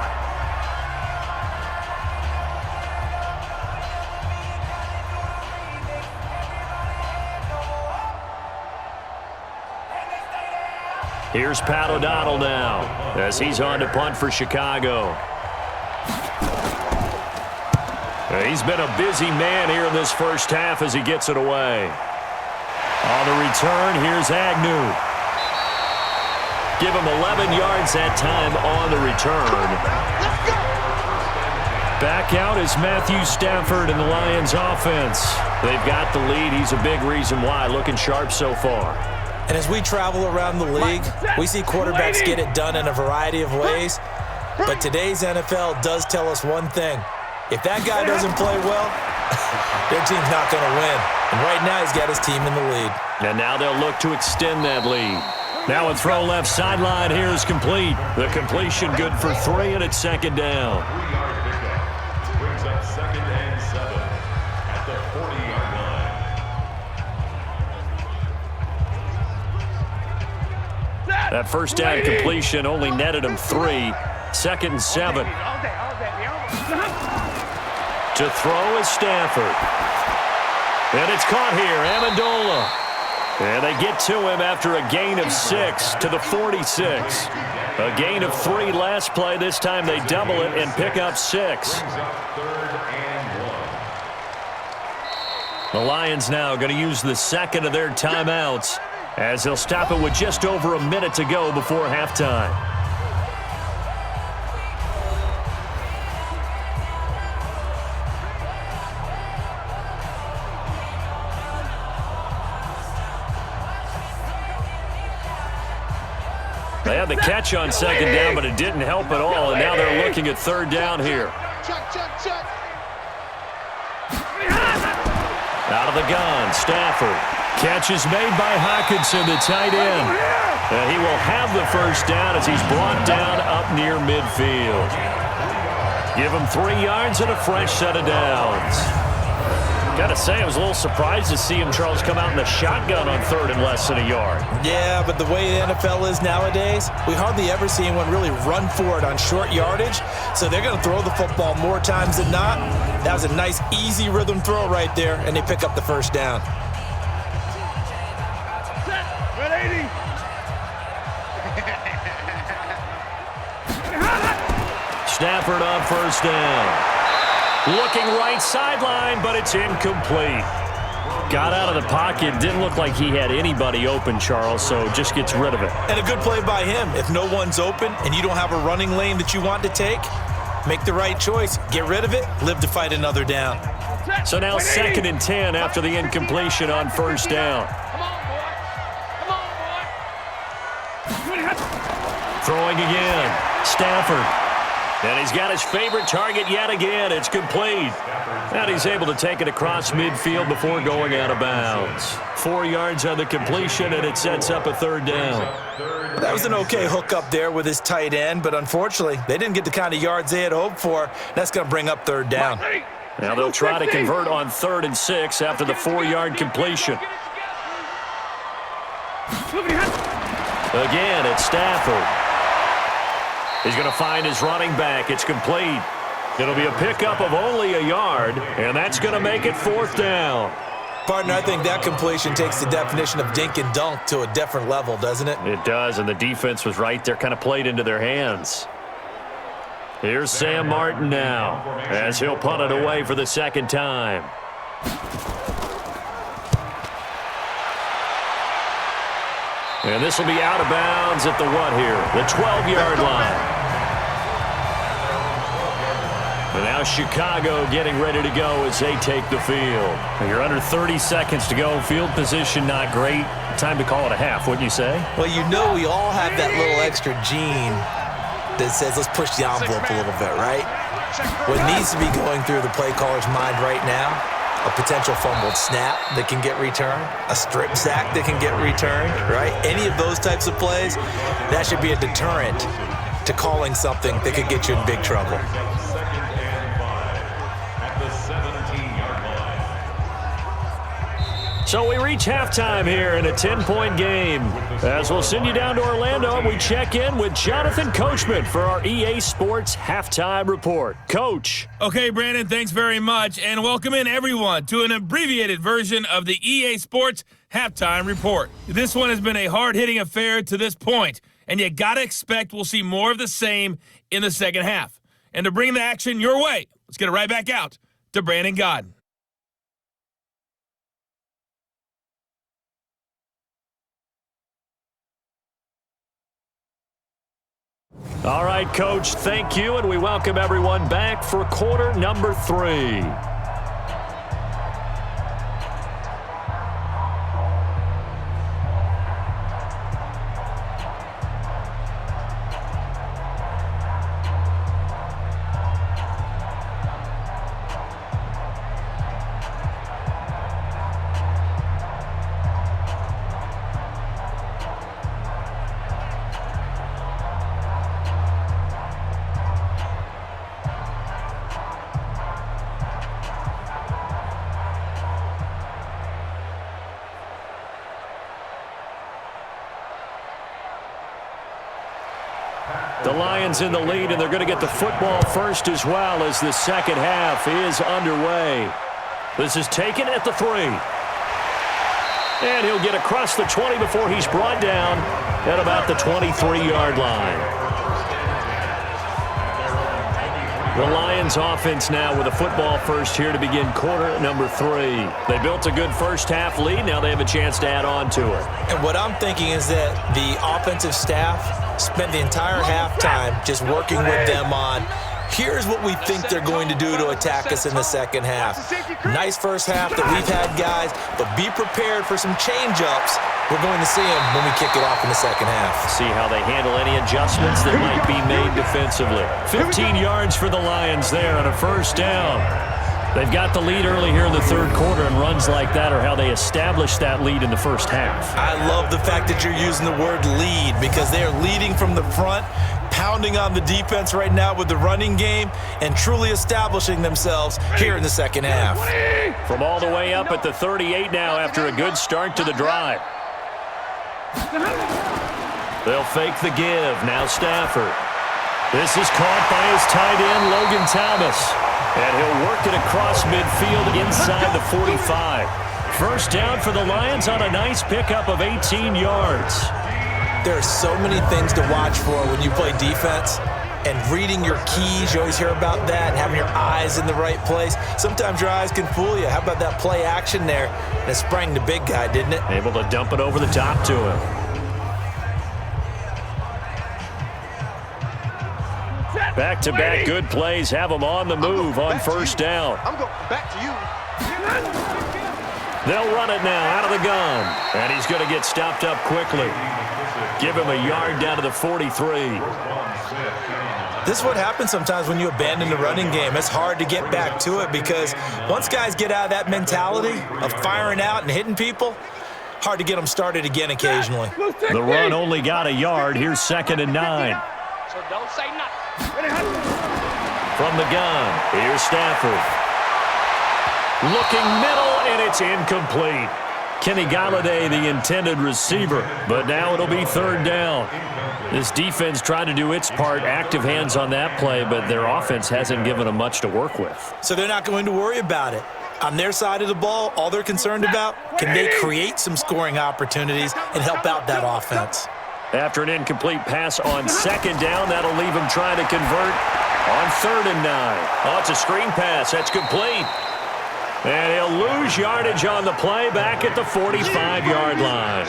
Here's Pat O'Donnell now as he's on to punt for Chicago. He's been a busy man here in this first half as he gets it away. On the return, here's Agnew. Give him 11 yards that time on the return. Back out is Matthew Stafford in the Lions offense. They've got the lead. He's a big reason why. Looking sharp so far. And as we travel around the league, we see quarterbacks get it done in a variety of ways. But today's NFL does tell us one thing. If that guy doesn't play well, their team's not going to win. And right now he's got his team in the lead. And now they'll look to extend that lead. Now a throw left sideline here is complete. The completion good for 3, and it's second down. 3-yard pickup brings up 2nd and 7 at the 40-yard line. That first down completion only netted him 3. 2nd and 7. To throw is Stafford. And it's caught here, Amendola. And they get to him after a gain of 6 to the 46. A gain of 3 last play. This time they double it and pick up 6. The Lions now going to use the second of their timeouts as they'll stop it with just over a minute to go before halftime. They had the catch on second down, but it didn't help at all, and now they're looking at third down here. Out of the gun, Stafford. Catch is made by Hockenson, the tight end. And he will have the first down as he's brought down up near midfield. Give him 3 yards and a fresh set of downs. Gotta say, I was a little surprised to see him, Charles, come out in the shotgun on third and less than a yard. Yeah, but the way the NFL is nowadays, we hardly ever see anyone really run for it on short yardage. So they're going to throw the football more times than not. That was a nice, easy rhythm throw right there, and they pick up the first down. Stafford on first down. Looking right sideline, but it's incomplete. Got out of the pocket. Didn't look like he had anybody open, Charles, so just gets rid of it. And a good play by him. If no one's open and you don't have a running lane that you want to take, make the right choice. Get rid of it. Live to fight another down. So now 2nd and 10 after the incompletion on first down. Throwing again. Stafford. And he's got his favorite target yet again. It's complete. And he's able to take it across midfield before going out of bounds. 4 yards on the completion, and it sets up a third down. That was an okay hook up there with his tight end, but unfortunately, they didn't get the kind of yards they had hoped for. That's going to bring up third down. Now they'll try to convert on 3rd and 6 after the 4-yard completion. Again, it's Stafford. He's going to find his running back. It's complete. It'll be a pickup of only a yard, and that's going to make it 4th down. Partner, I think that completion takes the definition of dink and dunk to a different level, doesn't it? It does, and the defense was right there, kind of played into their hands. Here's Sam Martin now, as he'll punt it away for the second time. And this will be out of bounds at the what here? The 12-yard line. And now Chicago getting ready to go as they take the field. You're under 30 seconds to go. Field position not great. Time to call it a half, wouldn't you say? Well, you know we all have that little extra gene that says let's push the envelope a little bit, right? What needs to be going through the play caller's mind right now, a potential fumbled snap that can get returned, a strip sack that can get returned, right? Any of those types of plays, that should be a deterrent to calling something that could get you in big trouble. So we reach halftime here in a 10-point game. As we'll send you down to Orlando, and we check in with Jonathan Coachman for our EA Sports Halftime Report. Coach. Okay, Brandon, thanks very much, and welcome in everyone to an abbreviated version of the EA Sports Halftime Report. This one has been a hard-hitting affair to this point, and you got to expect we'll see more of the same in the second half. And to bring the action your way, let's get it right back out to Brandon Godden. All right, Coach, thank you, and we welcome everyone back for quarter number 3. The Lions in the lead, and they're going to get the football first as well as the second half is underway. This is taken at the 3. And he'll get across the 20 before he's brought down at about the 23-yard line. The Lions offense now with a football first here to begin quarter number 3. They built a good first half lead. Now they have a chance to add on to it. And what I'm thinking is that the offensive staff spent the entire halftime just working with them on here's what we think they're going to do to attack us in the second half. Nice first half that we've had, guys, but be prepared for some change-ups. We're going to see them when we kick it off in the second half. See how they handle any adjustments that might be made defensively. 15 yards for the Lions there on a first down. They've got the lead early here in the third quarter, and runs like that are how they establish that lead in the first half. I love the fact that you're using the word lead because they're leading from the front, pounding on the defense right now with the running game, and truly establishing themselves here in the second half. From all the way up at the 38 now after a good start to the drive. They'll fake the give. Now Stafford. This is caught by his tight end, Logan Thomas. And he'll work it across midfield inside the 45. First down for the Lions on a nice pickup of 18 yards. There are so many things to watch for when you play defense. And reading your keys, you always hear about that, and having your eyes in the right place. Sometimes your eyes can fool you. How about that play action there? And it sprang the big guy, didn't it? Able to dump it over the top to him. Back-to-back good plays have them on the move on first down. I'm going back to you. They'll run it now out of the gun. And he's going to get stopped up quickly. Give him a yard down to the 43. This is what happens sometimes when you abandon the running game. It's hard to get back to it because once guys get out of that mentality of firing out and hitting people, hard to get them started again occasionally. The run only got a yard. Here's 2nd and 9. So don't say nothing. From the gun, here's Stafford. Looking middle, and it's incomplete. Kenny Galladay, the intended receiver. But now it'll be third down. This defense tried to do its part, active hands on that play, but their offense hasn't given them much to work with. So they're not going to worry about it. On their side of the ball, all they're concerned about, can they create some scoring opportunities and help out that offense? After an incomplete pass on second down, that'll leave him trying to convert on 3rd and 9. Oh, it's a screen pass. That's complete. And he'll lose yardage on the play back at the 45-yard line.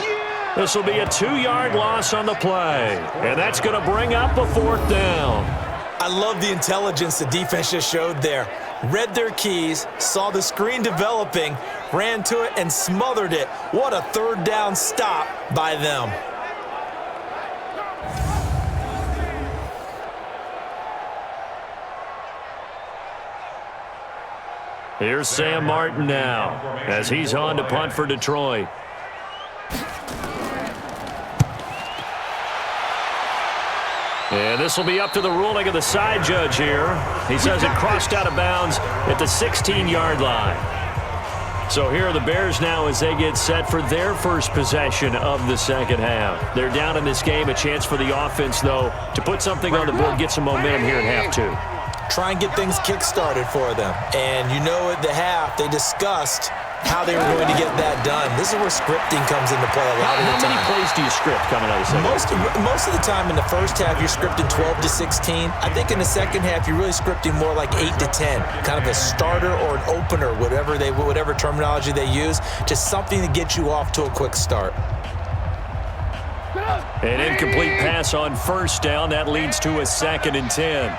This will be a 2-yard loss on the play. And that's going to bring up a 4th down. I love the intelligence the defense just showed there. Read their keys, saw the screen developing, ran to it, and smothered it. What a 3rd down stop by them. Here's Sam Martin now as he's on to punt for Detroit. And this will be up to the ruling of the side judge here. He says it crossed out of bounds at the 16-yard line. So here are the Bears now as they get set for their first possession of the second half. They're down in this game, a chance for the offense, though, to put something on the board, get some momentum here in half 2. Try and get things kick-started for them. And you know at the half, they discussed how they were going to get that done. This is where scripting comes into play a lot of the time. How many plays do you script coming out of the second? Most of the time in the first half, you're scripting 12 to 16. I think in the second half, you're really scripting more like 8 to 10, kind of a starter or an opener, whatever terminology they use, just something to get you off to a quick start. An incomplete pass on 1st down. That leads to a 2nd and 10.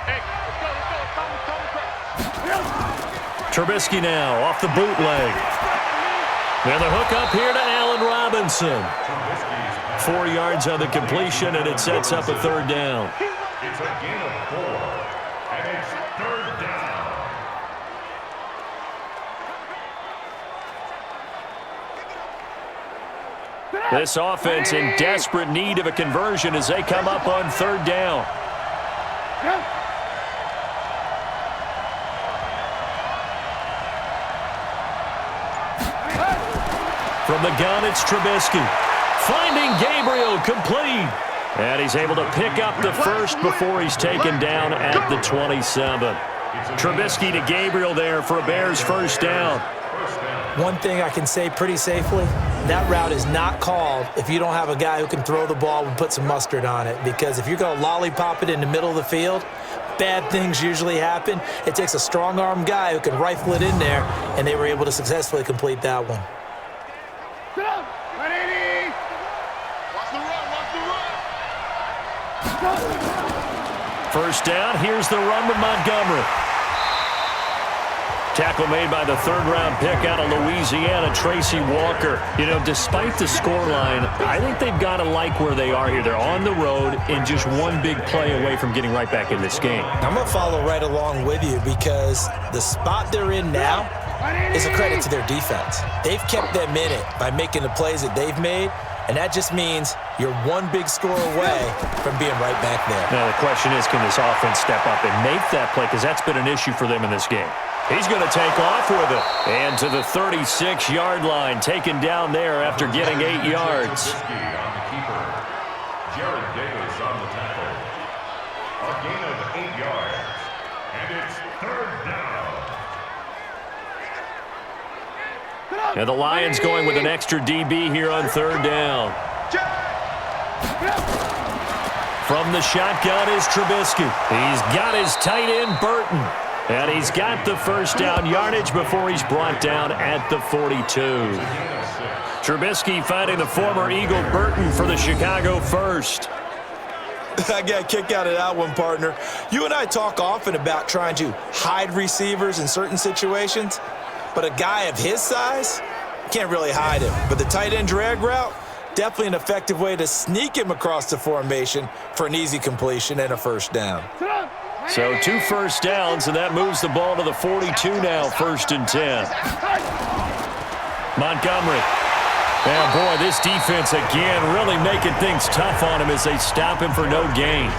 Trubisky now off the bootleg. And the hook up here to Allen Robinson. 4 yards on the completion, and it sets up a 3rd down. It's a gain of 4, and it's 3rd down. This offense in desperate need of a conversion as they come up on 3rd down. From the gun, it's Trubisky. Finding Gabriel complete. And he's able to pick up the first before he's taken down at the 27. Trubisky to Gabriel there for a Bears 1st down. One thing I can say pretty safely, that route is not called if you don't have a guy who can throw the ball and put some mustard on it. Because if you're going to lollipop it in the middle of the field, bad things usually happen. It takes a strong-arm guy who can rifle it in there, and they were able to successfully complete that one. First down, here's the run to Montgomery. Tackle made by the 3rd-round pick out of Louisiana, Tracy Walker. You know, despite the scoreline, I think they've got to like where they are here. They're on the road and just one big play away from getting right back in this game. I'm going to follow right along with you because the spot they're in now is a credit to their defense. They've kept them in it by making the plays that they've made, and that just means you're one big score away from being right back there. Now, the question is, can this offense step up and make that play? Because that's been an issue for them in this game. He's going to take off with it. And to the 36-yard line, taken down there after getting 8 yards. Trubisky on the keeper. Jared Davis on the tackle. A gain of 8 yards. And it's 3rd down. And the Lions going with an extra DB here on 3rd down. From the shotgun is Trubisky. He's got his tight end, Burton. And he's got the 1st down yardage before he's brought down at the 42. Trubisky finding the former Eagle Burton for the Chicago 1st. I got a kick out of that one, partner. You and I talk often about trying to hide receivers in certain situations, but a guy of his size can't really hide him. But the tight end drag route, definitely an effective way to sneak him across the formation for an easy completion and a 1st down. So 2 first downs, and that moves the ball to the 42 now, 1st and 10. Montgomery. And boy, this defense again really making things tough on him as they stop him for no gain.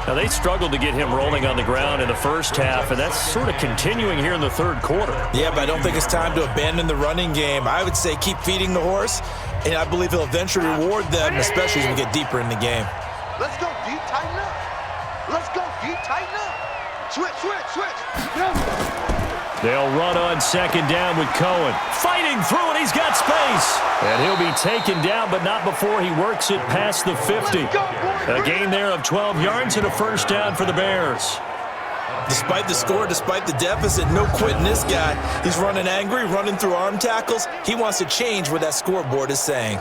Now, they struggled to get him rolling on the ground in the first half, and that's sort of continuing here in the third quarter. Yeah, but I don't think it's time to abandon the running game. I would say keep feeding the horse, and I believe he'll eventually reward them, especially as we get deeper in the game. Let's go deep, tighten up. Let's go deep, tighten up. Switch, switch, switch. They'll run on second down with Cohen. Fighting through it, he's got space. And he'll be taken down, but not before he works it past the 50. A gain there of 12 yards and a first down for the Bears. Despite the score, despite the deficit, no quitting this guy. He's running angry, running through arm tackles. He wants to change what that scoreboard is saying.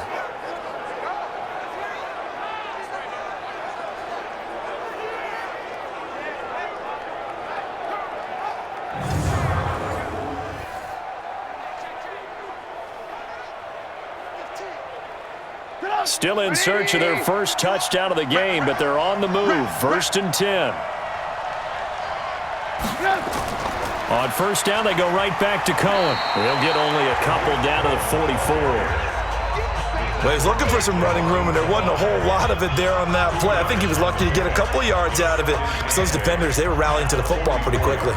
Still in search of their first touchdown of the game, but they're on the move. 1st and 10. On first down, they go right back to Cohen. They'll get only a couple down to the 44. Well, he's looking for some running room, and there wasn't a whole lot of it there on that play. I think he was lucky to get a couple of yards out of it, because those defenders, they were rallying to the football pretty quickly.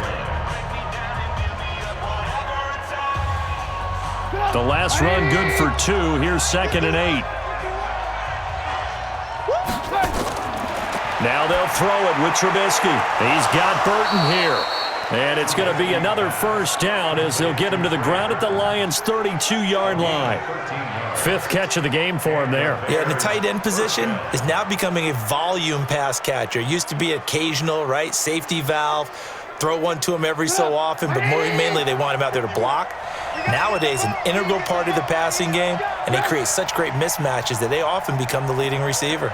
The last run good for 2. Here's 2nd and 8. Now they'll throw it with Trubisky. He's got Burton here. And it's going to be another first down as they'll get him to the ground at the Lions' 32-yard line. 5th catch of the game for him there. Yeah, and the tight end position is now becoming a volume pass catcher. Used to be occasional, right? Safety valve. Throw one to him every so often, but mainly they want him out there to block. Nowadays, an integral part of the passing game, and they create such great mismatches that they often become the leading receiver.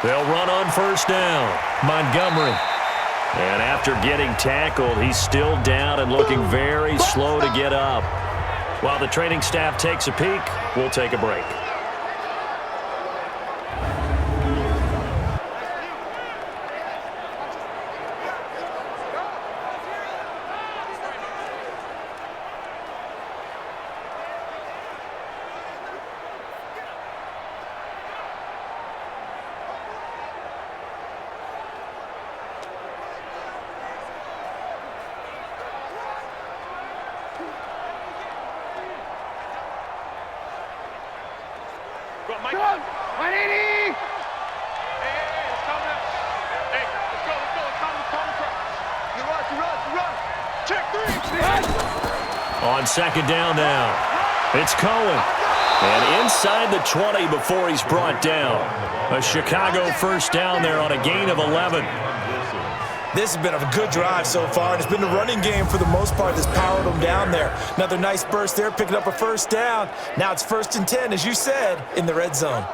They'll run on first down. Montgomery. And after getting tackled, he's still down and looking very slow to get up. While the training staff takes a peek, we'll take a break. On second down now, it's Cohen. And inside the 20 before he's brought down. A Chicago first down there on a gain of 11. This has been a good drive so far, and it's been the running game for the most part that's powered them down there. Another nice burst there, picking up a first down. Now it's 1st and 10, as you said, in the red zone.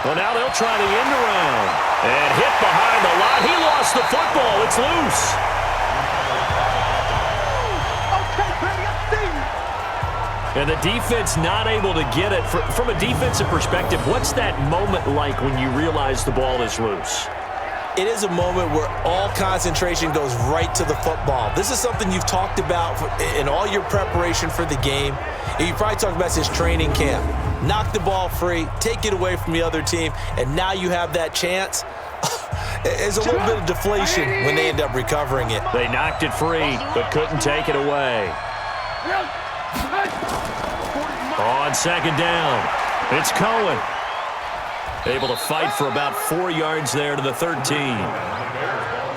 Well, now they'll try the end around. And hit behind the line. He lost the football. It's loose. And the defense not able to get it. From a defensive perspective, what's that moment like when you realize the ball is loose? It is a moment where all concentration goes right to the football. This is something you've talked about in all your preparation for the game. You probably talked about this training camp. Knock the ball free, take it away from the other team, and now you have that chance. There's a little bit of deflation when they end up recovering it. They knocked it free, but couldn't take it away. On second down, it's Cohen. Able to fight for about 4 yards there to the 13.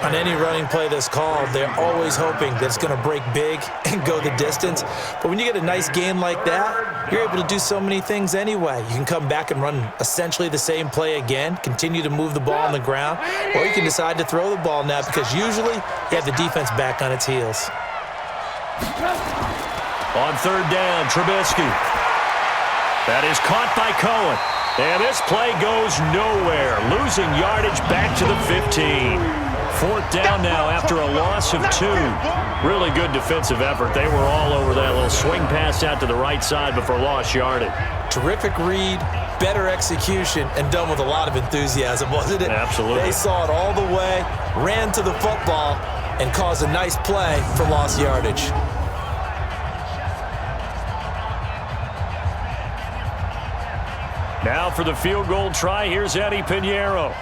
On any running play that's called, they're always hoping that it's going to break big and go the distance. But when you get a nice game like that, you're able to do so many things anyway. You can come back and run essentially the same play again, continue to move the ball on the ground, or you can decide to throw the ball now because usually you have the defense back on its heels. On third down, Trubisky. That is caught by Cohen. And this play goes nowhere, losing yardage back to the 15. 4th down now after a loss of 2. Really good defensive effort. They were all over that little swing pass out to the right side before lost yardage. Terrific read, better execution, and done with a lot of enthusiasm, wasn't it? Absolutely. They saw it all the way, ran to the football, and caused a nice play for lost yardage. Now for the field goal try, here's Eddie Pinheiro.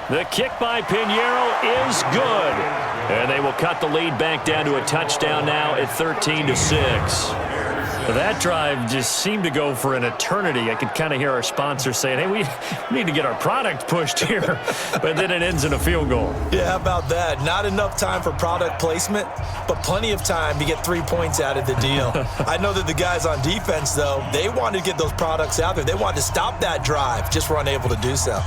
The kick by Pinheiro is good. And they will cut the lead back down to a touchdown now at 13-6. That drive just seemed to go for an eternity. I could kind of hear our sponsors saying, hey, we need to get our product pushed here. But then it ends in a field goal. Yeah, how about that? Not enough time for product placement, but plenty of time to get 3 points out of the deal. I know that the guys on defense, though, they wanted to get those products out there. They wanted to stop that drive, just were unable to do so.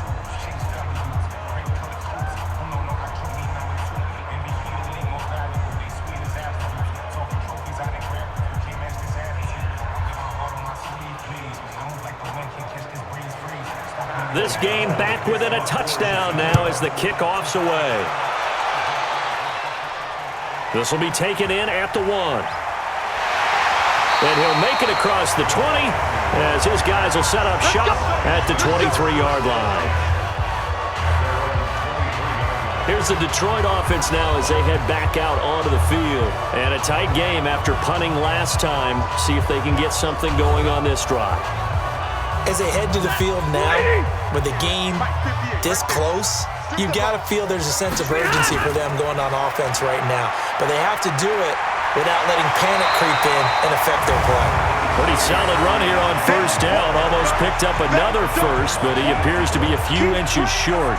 This game back within a touchdown now as the kickoff's away. This will be taken in at the 1. And he'll make it across the 20 as his guys will set up shop at the 23-yard line. Here's the Detroit offense now as they head back out onto the field. And a tight game after punting last time. See if they can get something going on this drive. As they head to the field now, with the game this close, you've got to feel there's a sense of urgency for them going on offense right now. But they have to do it without letting panic creep in and affect their play. Pretty solid run here on 1st down. Almost picked up another first, but he appears to be a few inches short.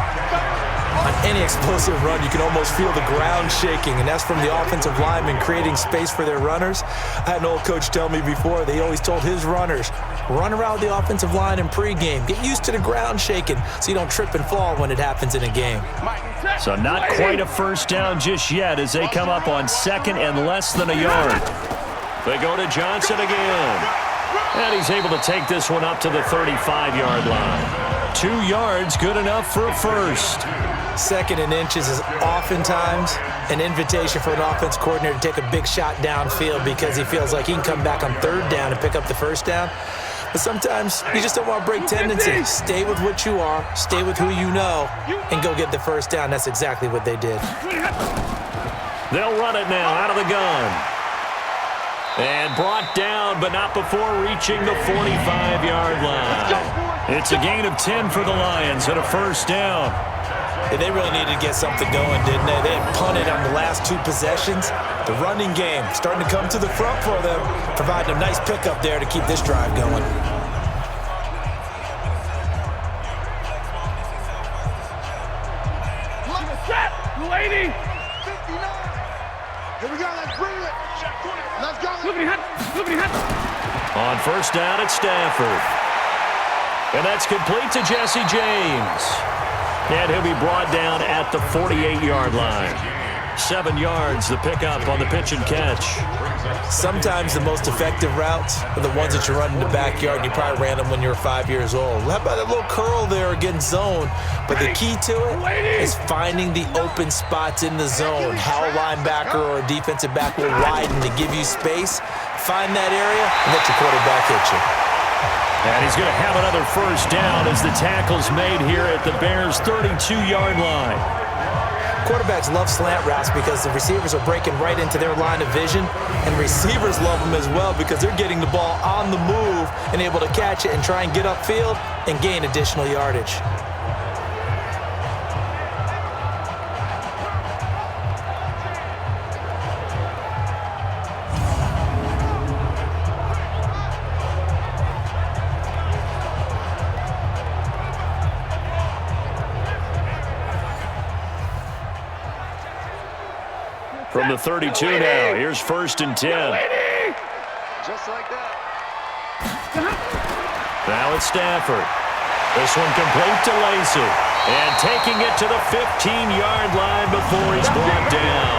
On any explosive run, you can almost feel the ground shaking, and that's from the offensive linemen creating space for their runners. I had an old coach tell me before, they always told his runners, run around the offensive line in pregame. Get used to the ground shaking so you don't trip and fall when it happens in a game. So not quite a 1st down just yet as they come up on 2nd and less than a yard. They go to Johnson again. And he's able to take this one up to the 35-yard line. 2 yards, good enough for a first. 2nd and inches is oftentimes an invitation for an offense coordinator to take a big shot downfield because he feels like he can come back on 3rd down and pick up the 1st down. But sometimes you just don't want to break tendency. Stay with what you are, stay with who you know, and go get the 1st down. That's exactly what they did. They'll run it now out of the gun. And brought down, but not before reaching the 45-yard line. It's a gain of 10 for the Lions and a 1st down. Yeah, they really needed to get something going, didn't they? They had punted on the last 2 possessions. The running game starting to come to the front for them, providing a nice pickup there to keep this drive going. Lady. 59. Here we go. Let's bring it. Let's go. On 1st down, it's Stafford. And that's complete to Jesse James. And he'll be brought down at the 48-yard line. 7 yards, the pickup on the pitch and catch. Sometimes the most effective routes are the ones that you run in the backyard. You probably ran them when you were 5 years old. How about that little curl there against zone? But the key to it is finding the open spots in the zone. How a linebacker or a defensive back will widen to give you space. Find that area and let your quarterback hit you. And he's going to have another 1st down as the tackle's made here at the Bears' 32-yard line. Quarterbacks love slant routes because the receivers are breaking right into their line of vision, and receivers love them as well because they're getting the ball on the move and able to catch it and try and get upfield and gain additional yardage. From the 32 now, here's 1st and 10. Just like that. Now it's Stafford. This one complete to Lacy. And taking it to the 15-yard line before he's brought down.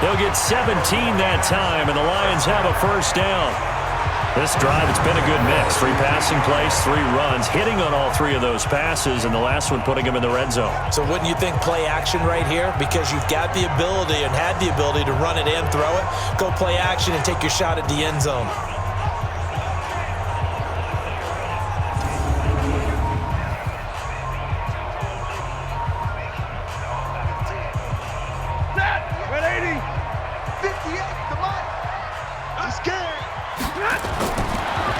They'll get 17 that time, and the Lions have a 1st down. This drive, it's been a good mix. 3 passing plays, 3 runs, hitting on all 3 of those passes, and the last one putting him in the red zone. So wouldn't you think play action right here? Because you've got the ability and had the ability to run it and throw it. Go play action and take your shot at the end zone.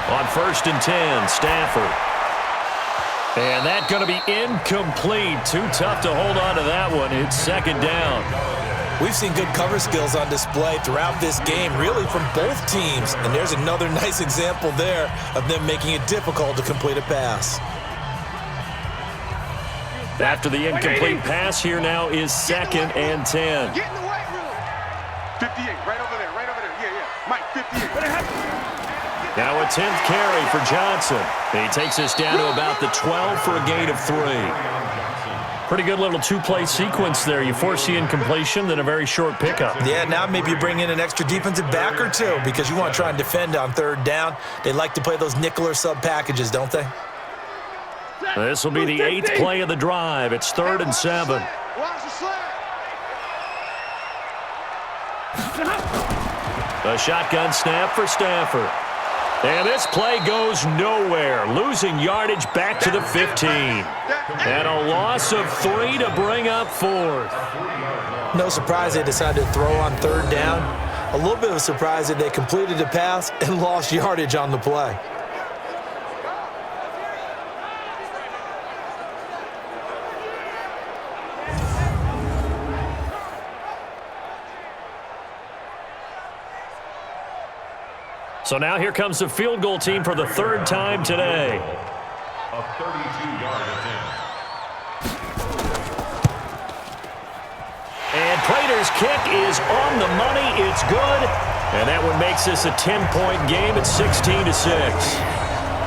On 1st and 10, Stafford. And that's going to be incomplete. Too tough to hold on to that one. It's 2nd down. We've seen good cover skills on display throughout this game, really from both teams. And there's another nice example there of them making it difficult to complete a pass. After the incomplete pass, here now is 2nd and 10. Get in the weight room. 58, right over there, right over there. Yeah, yeah. Mike, 58. Now a 10th carry for Johnson. He takes us down to about the 12 for a gain of 3. Pretty good little 2-play sequence there. You force the incompletion, then a very short pickup. Yeah, now maybe you bring in an extra defensive back or 2 because you want to try and defend on 3rd down. They like to play those nickel or sub packages, don't they? This will be the 8th play of the drive. It's 3rd and 7. Watch the slant. A shotgun snap for Stafford. And this play goes nowhere, losing yardage back to the 15. And a loss of 3 to bring up 4th. No surprise they decided to throw on 3rd down. A little bit of a surprise that they completed the pass and lost yardage on the play. So now here comes the field goal team for the 3rd time today. A 32-yard attempt. And Prater's kick is on the money. It's good. And that one makes this a 10-point game at 16-6.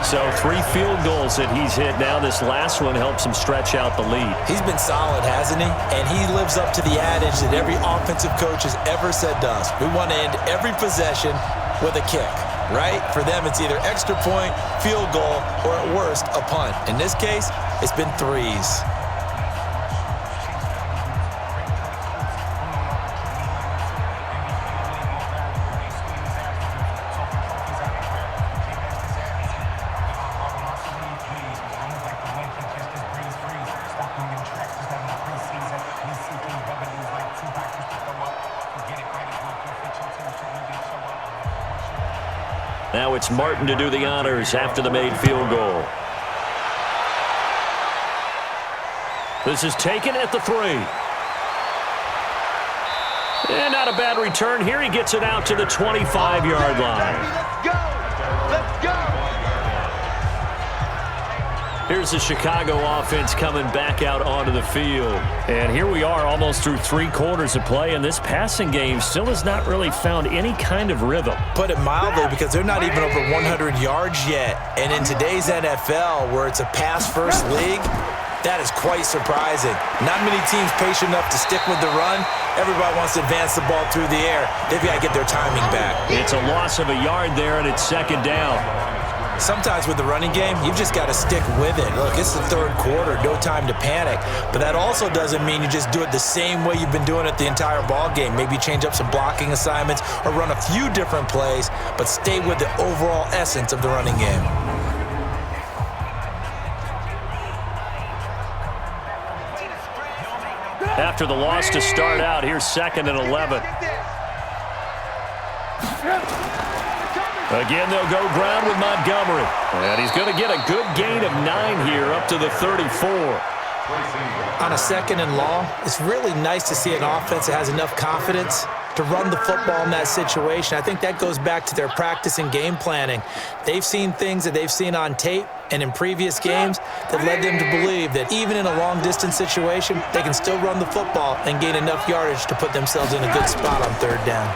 So 3 field goals that he's hit now. This last one helps him stretch out the lead. He's been solid, hasn't he? And he lives up to the adage that every offensive coach has ever said to us. We want to end every possession with a kick, right? For them, it's either extra point, field goal, or at worst, a punt. In this case, it's been 3s. Now it's Martin to do the honors after the made field goal. This is taken at the 3. And not a bad return here. He gets it out to the 25-yard line. Let's go. Let's go. Here's the Chicago offense coming back out onto the field. And here we are almost through 3 quarters of play, and this passing game still has not really found any kind of rhythm. Put it mildly, because they're not even over 100 yards yet. And in today's NFL, where it's a pass-first league, that is quite surprising. Not many teams patient enough to stick with the run. Everybody wants to advance the ball through the air. They've got to get their timing back. It's a loss of a yard there, and it's 2nd down. Sometimes with the running game, you've just got to stick with it. Look, it's the 3rd quarter, no time to panic. But that also doesn't mean you just do it the same way you've been doing it the entire ball game. Maybe change up some blocking assignments or run a few different plays, but stay with the overall essence of the running game. After the loss to start out, here's 2nd and 11. Again, they'll go ground with Montgomery. And he's going to get a good gain of 9 here up to the 34. On a 2nd and long, it's really nice to see an offense that has enough confidence to run the football in that situation. I think that goes back to their practice and game planning. They've seen things that they've seen on tape and in previous games that led them to believe that even in a long-distance situation, they can still run the football and gain enough yardage to put themselves in a good spot on 3rd down.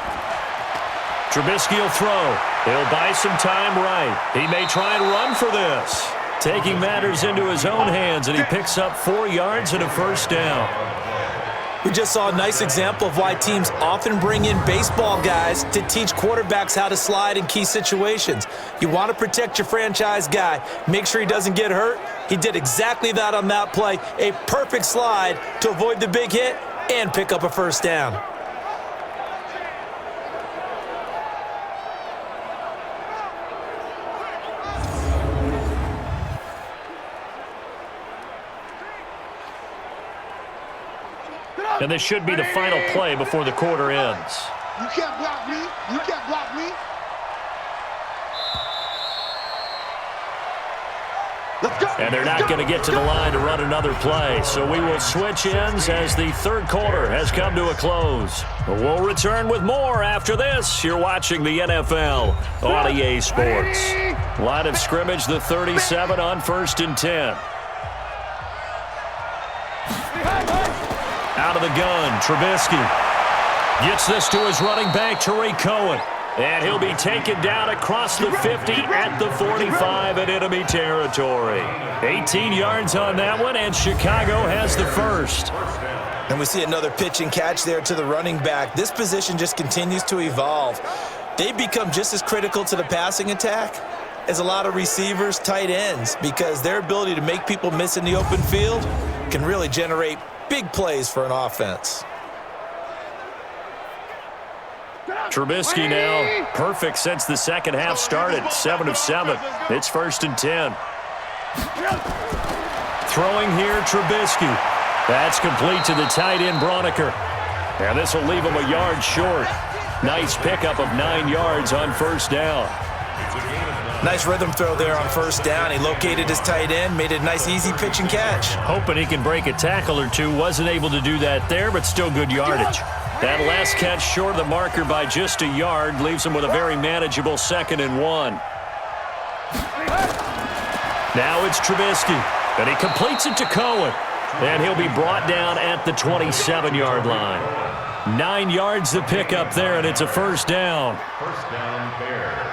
Trubisky will throw. He'll buy some time right. He may try and run for this. Taking matters into his own hands, and he picks up 4 yards and a 1st down. We just saw a nice example of why teams often bring in baseball guys to teach quarterbacks how to slide in key situations. You want to protect your franchise guy. Make sure he doesn't get hurt. He did exactly that on that play. A perfect slide to avoid the big hit and pick up a first down. And this should be the final play before the quarter ends. You can't block me. You can't block me. Let's go. And they're not going to get to the line to run another play. So we will switch ends as the third quarter has come to a close. We'll return with more after this. You're watching the NFL on EA Sports. Line of scrimmage, the 37 on 1st and 10. Out of the gun, Trubisky gets this to his running back, Tariq Cohen. And he'll be taken down across the 50 at the 45 in enemy territory. 18 yards on that one, and Chicago has the first. And we see another pitch and catch there to the running back. This position just continues to evolve. They become just as critical to the passing attack as a lot of receivers, tight ends, because their ability to make people miss in the open field can really generate big plays for an offense. Trubisky now perfect since the second half started. 7 of 7. It's 1st and 10. Throwing here, Trubisky. That's complete to the tight end, Broniker. And this will leave him a yard short. Nice pickup of 9 yards on 1st down. Nice rhythm throw there on 1st down. He located his tight end, made a nice easy pitch and catch. Hoping he can break a tackle or two. Wasn't able to do that there, but still good yardage. That last catch short of the marker by just a yard leaves him with a very manageable 2nd and 1. Now it's Trubisky, and he completes it to Cohen. And he'll be brought down at the 27-yard line. 9 yards to pick up there, and it's a 1st down. 1st down, Bears.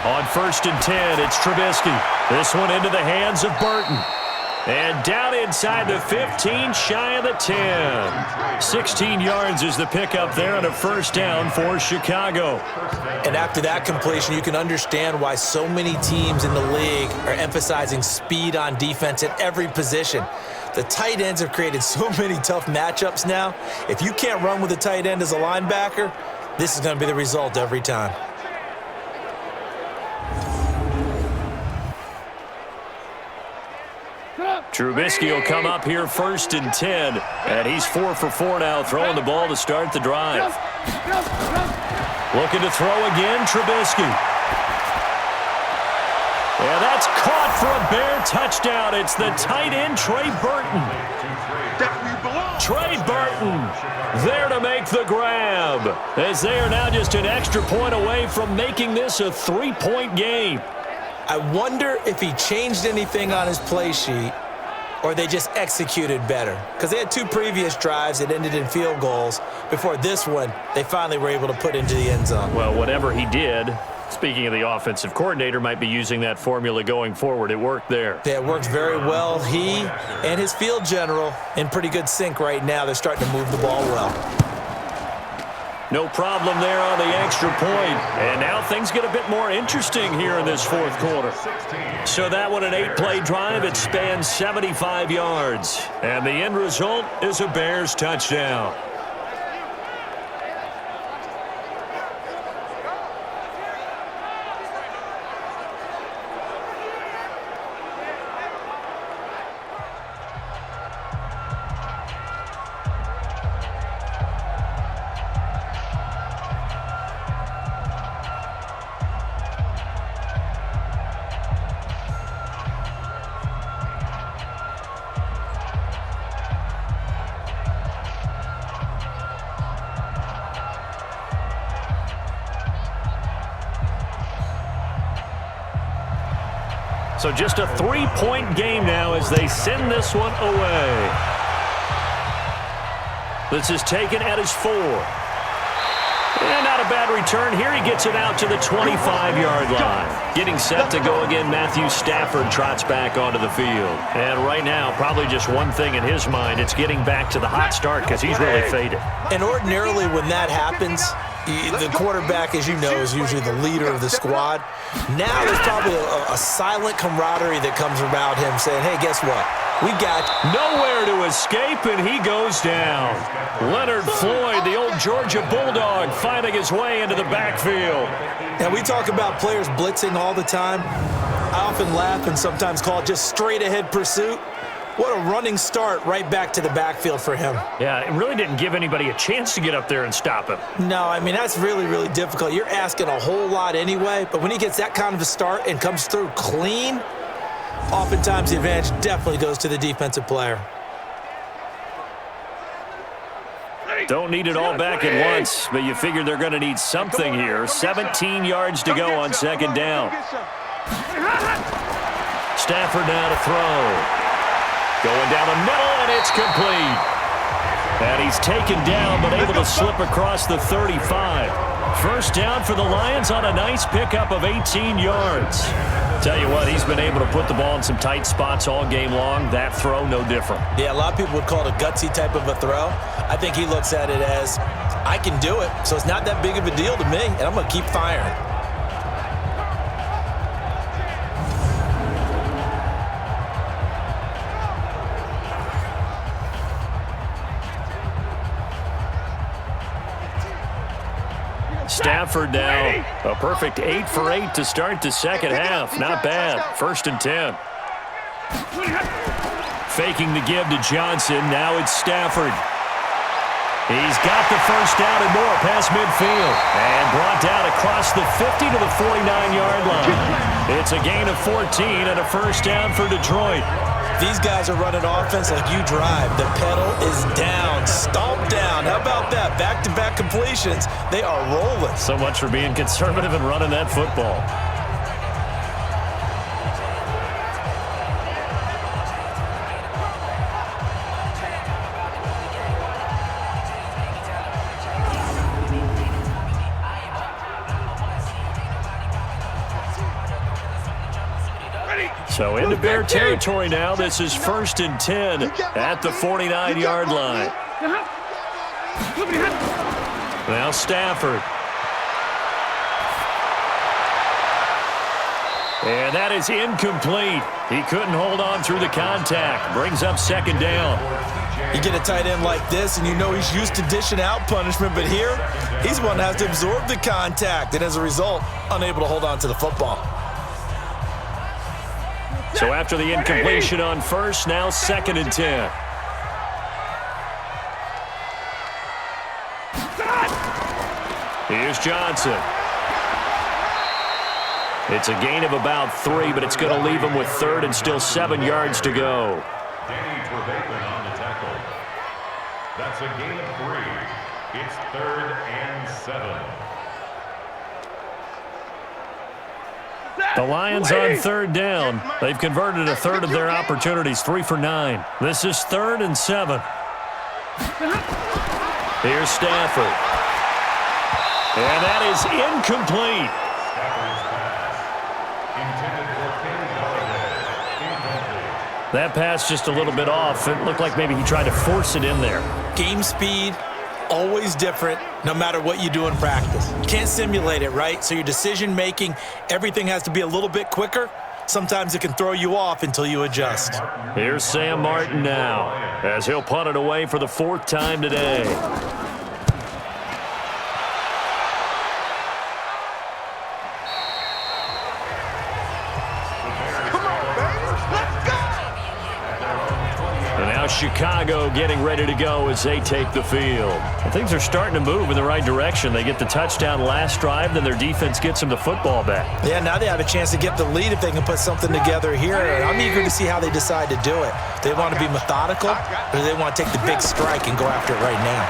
On 1st and 10, it's Trubisky. This one into the hands of Burton. And down inside the 15, shy of the 10. 16 yards is the pickup there and a 1st down for Chicago. And after that completion, you can understand why so many teams in the league are emphasizing speed on defense at every position. The tight ends have created so many tough matchups now. If you can't run with a tight end as a linebacker, this is going to be the result every time. Trubisky will come up here 1st and 10, and he's 4 for 4 now, throwing the ball to start the drive. Looking to throw again, Trubisky. And that's caught for a Bear touchdown. It's the tight end, Trey Burton. Trey Burton there to make the grab, as they are now just an extra point away from making this a 3-point game. I wonder if he changed anything on his play sheet or they just executed better. Because they had 2 previous drives that ended in field goals. Before this one, they finally were able to put into the end zone. Well, whatever he did, speaking of the offensive coordinator, might be using that formula going forward. It worked there. Yeah, it worked very well. He and his field general in pretty good sync right now. They're starting to move the ball well. No problem there on the extra point. And now things get a bit more interesting here in this 4th quarter. So that one, an 8-play drive. It spans 75 yards. And the end result is a Bears touchdown. So just a 3-point game now as they send this one away. This is taken at his 4. not a bad return here. He gets it out to the 25-yard line. Getting set to go again, Matthew Stafford trots back onto the field. And right now, probably just one thing in his mind. It's getting back to the hot start because he's really faded. And ordinarily when that happens, the quarterback, as you know, is usually the leader of the squad. Now there's probably a silent camaraderie that comes around him saying, hey, guess what? We got nowhere to escape, and he goes down. Leonard Floyd, the old Georgia Bulldog, finding his way into the backfield. And we talk about players blitzing all the time. I often laugh and sometimes call it just straight-ahead pursuit. What a running start right back to the backfield for him. Yeah, it really didn't give anybody a chance to get up there and stop him. No, I mean, that's really, really difficult. You're asking a whole lot anyway, but when he gets that kind of a start and comes through clean, oftentimes the advantage definitely goes to the defensive player. Don't need it all back at once, but you figure they're going to need something here. 17 yards to go on second down. Stafford now to throw. Going down the middle, and it's complete. And he's taken down, but able to slip across the 35. First down for the Lions on a nice pickup of 18 yards. Tell you what, he's been able to put the ball in some tight spots all game long. That throw, no different. Yeah, a lot of people would call it a gutsy type of a throw. I think he looks at it as, I can do it, so it's not that big of a deal to me, and I'm going to keep firing. Stafford now, a perfect 8 for 8 to start the second half. Not bad. 1st and 10. Faking the give to Johnson. Now it's Stafford. He's got the first down and more past midfield. And brought down across the 50 to the 49-yard line. It's a gain of 14 and a first down for Detroit. These guys are running offense like you drive. The pedal is down, stomp down. How about that? Back-to-back completions. They are rolling. So much for being conservative and running that football. So into Bear territory now. This is 1st and 10 at the 49-yard line. Now Stafford. And that is incomplete. He couldn't hold on through the contact. Brings up second down. You get a tight end like this, and you know he's used to dishing out punishment, but here, he's one that has to absorb the contact, and as a result, unable to hold on to the football. So after the incompletion on first, now 2nd and 10. Here's Johnson. It's a gain of about 3, but it's going to leave him with 3rd and still 7 yards to go. Danny Trevathan on the tackle. That's a gain of 3. It's 3rd and 7. The Lions on 3rd down. They've converted a third of their opportunities, 3 for 9. This is 3rd and 7. Here's Stafford. And that is incomplete. Stafford's pass. Intended for Kenny Golladay. Incomplete. That pass just a little bit off. It looked like maybe he tried to force it in there. Game speed, always different, no matter what you do in practice. You can't simulate it, right? So your decision-making, everything has to be a little bit quicker. Sometimes it can throw you off until you adjust. Here's Sam Martin now, as he'll punt it away for the 4th time today. Chicago getting ready to go as they take the field. And things are starting to move in the right direction. They get the touchdown last drive, then their defense gets them the football back. Yeah, now they have a chance to get the lead if they can put something together here. I'm eager to see how they decide to do it. Do they want to be methodical, or do they want to take the big strike and go after it right now?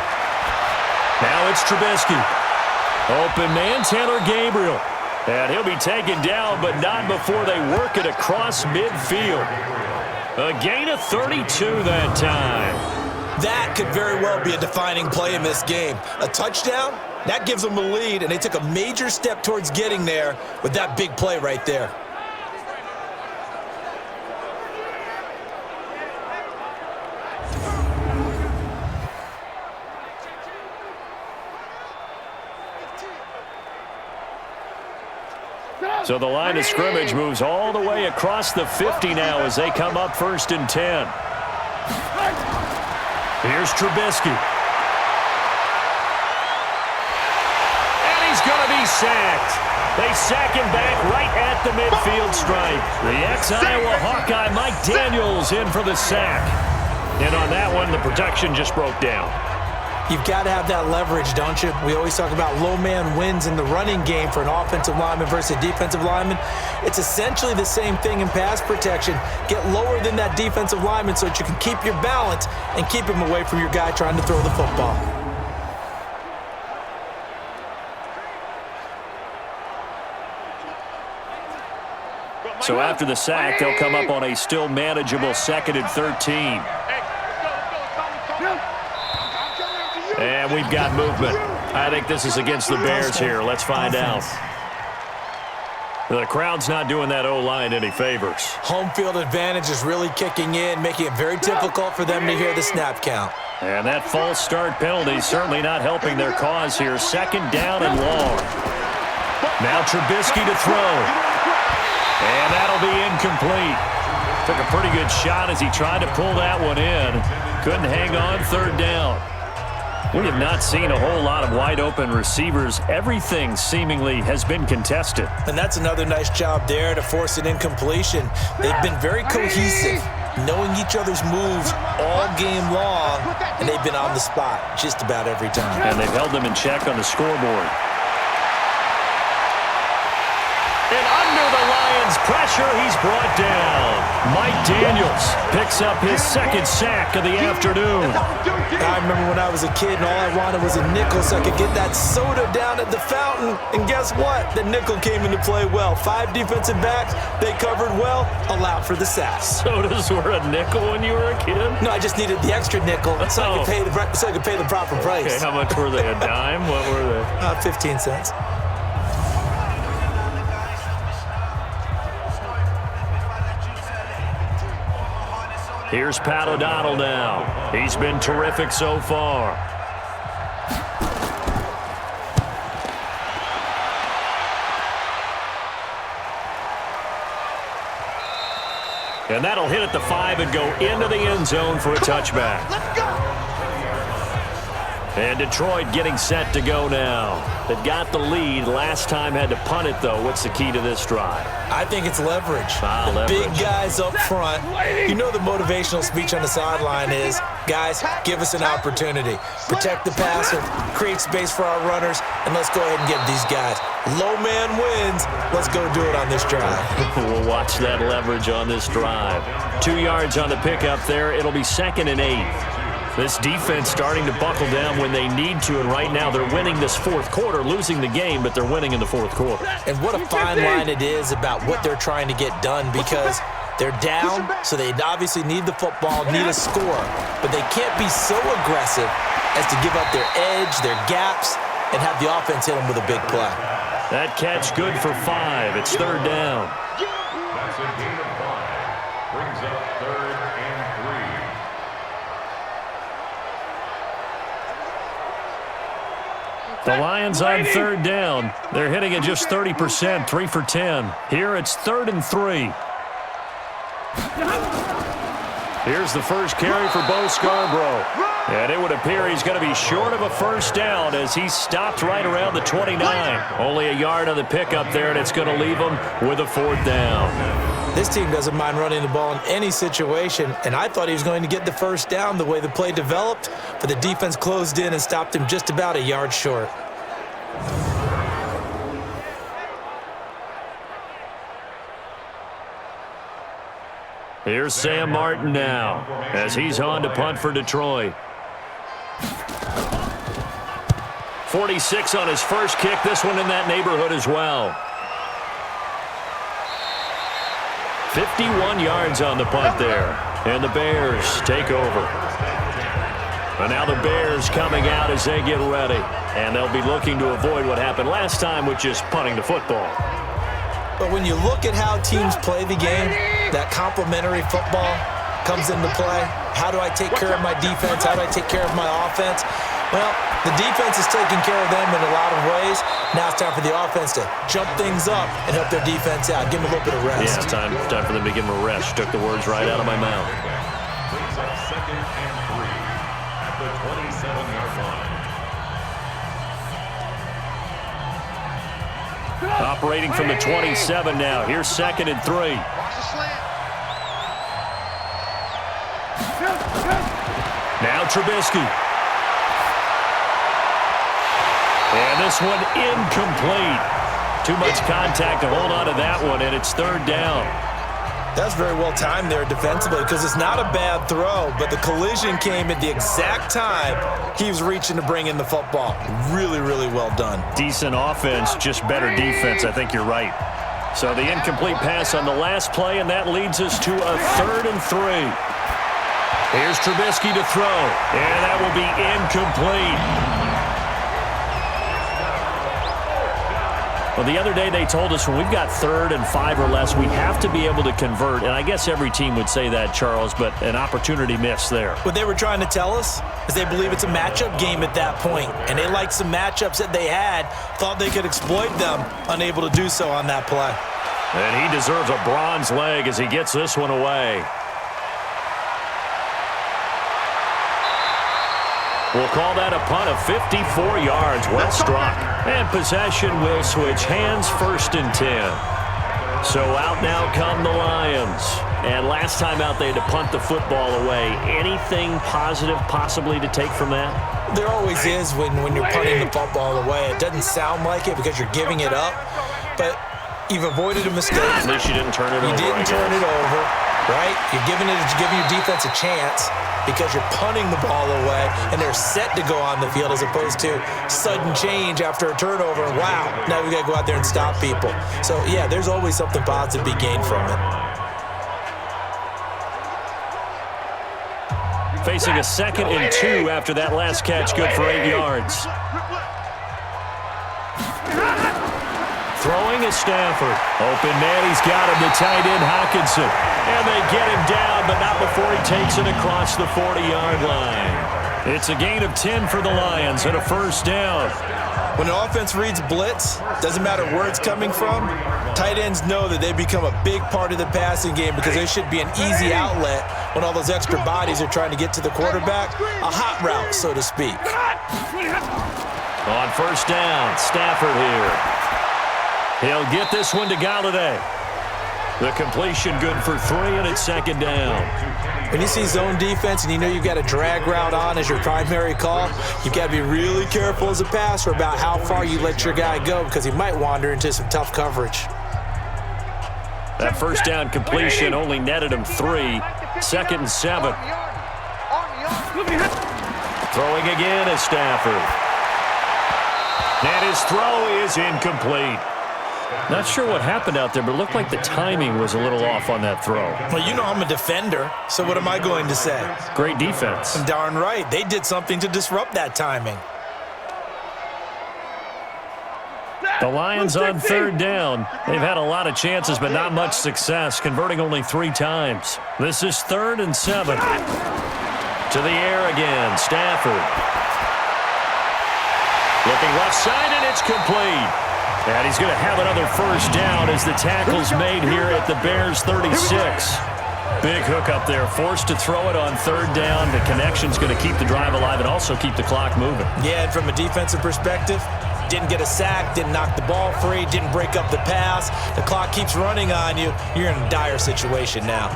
Now it's Trubisky. Open man, Taylor Gabriel. And he'll be taken down, but not before they work it across midfield. A gain of 32 that time. That could very well be a defining play in this game. A touchdown That gives them a lead, and they took a major step towards getting there with that big play right there. So the line of scrimmage moves all the way across the 50 now as they come up 1st and 10. Here's Trubisky. And he's going to be sacked. They sack him back right at the midfield stripe. The ex-Iowa Hawkeye Mike Daniels in for the sack. And on that one, the protection just broke down. You've got to have that leverage, don't you? We always talk about low man wins in the running game for an offensive lineman versus a defensive lineman. It's essentially the same thing in pass protection. Get lower than that defensive lineman so that you can keep your balance and keep him away from your guy trying to throw the football. So after the sack, they'll come up on a still manageable 2nd and 13. And we've got movement. I think this is against the Bears here. Let's find out. The crowd's not doing that O-line any favors. Home field advantage is really kicking in, making it very difficult for them to hear the snap count. And that false start penalty is certainly not helping their cause here. 2nd down and long. Now Trubisky to throw. And that'll be incomplete. Took a pretty good shot as he tried to pull that one in. Couldn't hang on 3rd down. We have not seen a whole lot of wide-open receivers. Everything seemingly has been contested. And that's another nice job there to force an incompletion. They've been very cohesive, knowing each other's moves all game long, and they've been on the spot just about every time. And they've held them in check on the scoreboard. And under the Lions' pressure, he's brought down. Mike Daniels picks up his 2nd sack of the afternoon. I remember when I was a kid and all I wanted was a nickel so I could get that soda down at the fountain. And guess what? The nickel came into play well. 5 defensive backs, they covered well, allowed for the sack. Sodas were a nickel when you were a kid? No, I just needed the extra nickel so I could pay the proper price. Okay, how much were they? A dime? What were they? 15 cents. Here's Pat O'Donnell now. He's been terrific so far. And that'll hit at the 5 and go into the end zone for a touchback. Let's go! And Detroit getting set to go now. They've got the lead. Last time had to punt it, though. What's the key to this drive? I think it's leverage. Leverage. Big guys up front. You know the motivational speech on the sideline is, guys, give us an opportunity. Protect the passer, create space for our runners, and let's go ahead and get these guys. Low man wins. Let's go do it on this drive. We'll watch that leverage on this drive. 2 yards on the pickup there. It'll be 2nd and 8. This defense starting to buckle down when they need to, and right now they're winning this 4th quarter, losing the game, but they're winning in the 4th quarter. And what a fine line it is about what they're trying to get done, because they're down, so they obviously need the football, need a score, but they can't be so aggressive as to give up their edge, their gaps, and have the offense hit them with a big play. That catch good for 5. It's 3rd down. That's a gain of 5. Brings up 3rd and 3. The Lions on 3rd down. They're hitting at just 30%, 3 for 10. Here it's 3rd and 3. Here's the first carry for Bo Scarborough. And it would appear he's going to be short of a 1st down as he stopped right around the 29. Only a yard on the pickup there, and it's going to leave him with a 4th down. This team doesn't mind running the ball in any situation, and I thought he was going to get the 1st down the way the play developed, but the defense closed in and stopped him just about a yard short. Here's Sam Martin now as he's on to punt for Detroit. 46 on his first kick. This one in that neighborhood as well. 51 yards on the punt there. And the Bears take over. And now the Bears coming out as they get ready. And they'll be looking to avoid what happened last time, which is punting the football. But when you look at how teams play the game, that complementary football comes into play. How do I take care of my defense? How do I take care of my offense? Well, the defense is taking care of them in a lot of ways. Now it's time for the offense to jump things up and help their defense out. Give them a little bit of rest. Yeah, it's time for them to give them a rest. Took the words right out of my mouth. Brings up 2nd and 3 at the 27-yard line. Operating from the 27 now. Here's 2nd and 3. Watch the slant. Now Trubisky. And this one incomplete. Too much contact to hold on to that one, and it's 3rd down. That's very well timed there defensively because it's not a bad throw, but the collision came at the exact time he was reaching to bring in the football. Really, really well done. Decent offense, just better defense. I think you're right. So the incomplete pass on the last play, and that leads us to a 3rd and 3. Here's Trubisky to throw, and that will be incomplete. Well, the other day they told us when we've got 3rd and 5 or less, we have to be able to convert. And I guess every team would say that, Charles, but an opportunity missed there. What they were trying to tell us is they believe it's a matchup game at that point, and they liked some matchups that they had, thought they could exploit them, unable to do so on that play. And he deserves a bronze leg as he gets this one away. We'll call that a punt of 54 yards. Well struck. And possession will switch hands, 1st and 10. So out now come the Lions. And last time out they had to punt the football away. Anything positive possibly to take from that? There always is when you're punting the football away. It doesn't sound like it because you're giving it up, but you've avoided a mistake. At least you didn't turn it over. You didn't turn it over, right? You're giving your defense a chance because you're punting the ball away and they're set to go on the field as opposed to sudden change after a turnover. Wow, now we got to go out there and stop people. So, yeah, there's always something positive to be gained from it. Facing a 2nd and 2 after that last catch, good for 8 yards. Throwing is Stafford. Open man, he's got him, the tight end Hockenson. And they get him down, but not before he takes it across the 40-yard line. It's a gain of 10 for the Lions and a 1st down. When an offense reads blitz, doesn't matter where it's coming from, tight ends know that they become a big part of the passing game because they should be an easy outlet when all those extra bodies are trying to get to the quarterback. A hot route, so to speak. On 1st down, Stafford here. He'll get this one to Galladay. The completion good for 3, and it's 2nd down. When you see zone defense and you know you've got a drag route on as your primary call, you've got to be really careful as a passer about how far you let your guy go because he might wander into some tough coverage. That 1st down completion only netted him 3. 2nd and 7. Throwing again is Stafford. And his throw is incomplete. Not sure what happened out there, but it looked like the timing was a little off on that throw. Well, you know I'm a defender, so what am I going to say? Great defense. Darn right. They did something to disrupt that timing. The Lions on 3rd down. They've had a lot of chances, but not much success, converting only 3 times. This is 3rd and 7. To the air again, Stafford. Looking left side, and it's complete. And he's going to have another 1st down as the tackle's made here at the Bears 36. Big hook up there, forced to throw it on 3rd down. The connection's going to keep the drive alive and also keep the clock moving. Yeah, and from a defensive perspective, didn't get a sack, didn't knock the ball free, didn't break up the pass. The clock keeps running on you. You're in a dire situation now.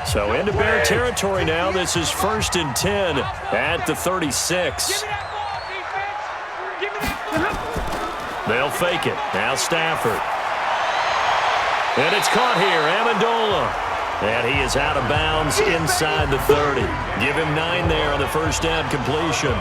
So into Bear territory now. This is 1st and 10 at the 36. They'll fake it. Now Stafford. And it's caught here. Amendola. And he is out of bounds inside the 30. Give him 9 there on the 1st down completion.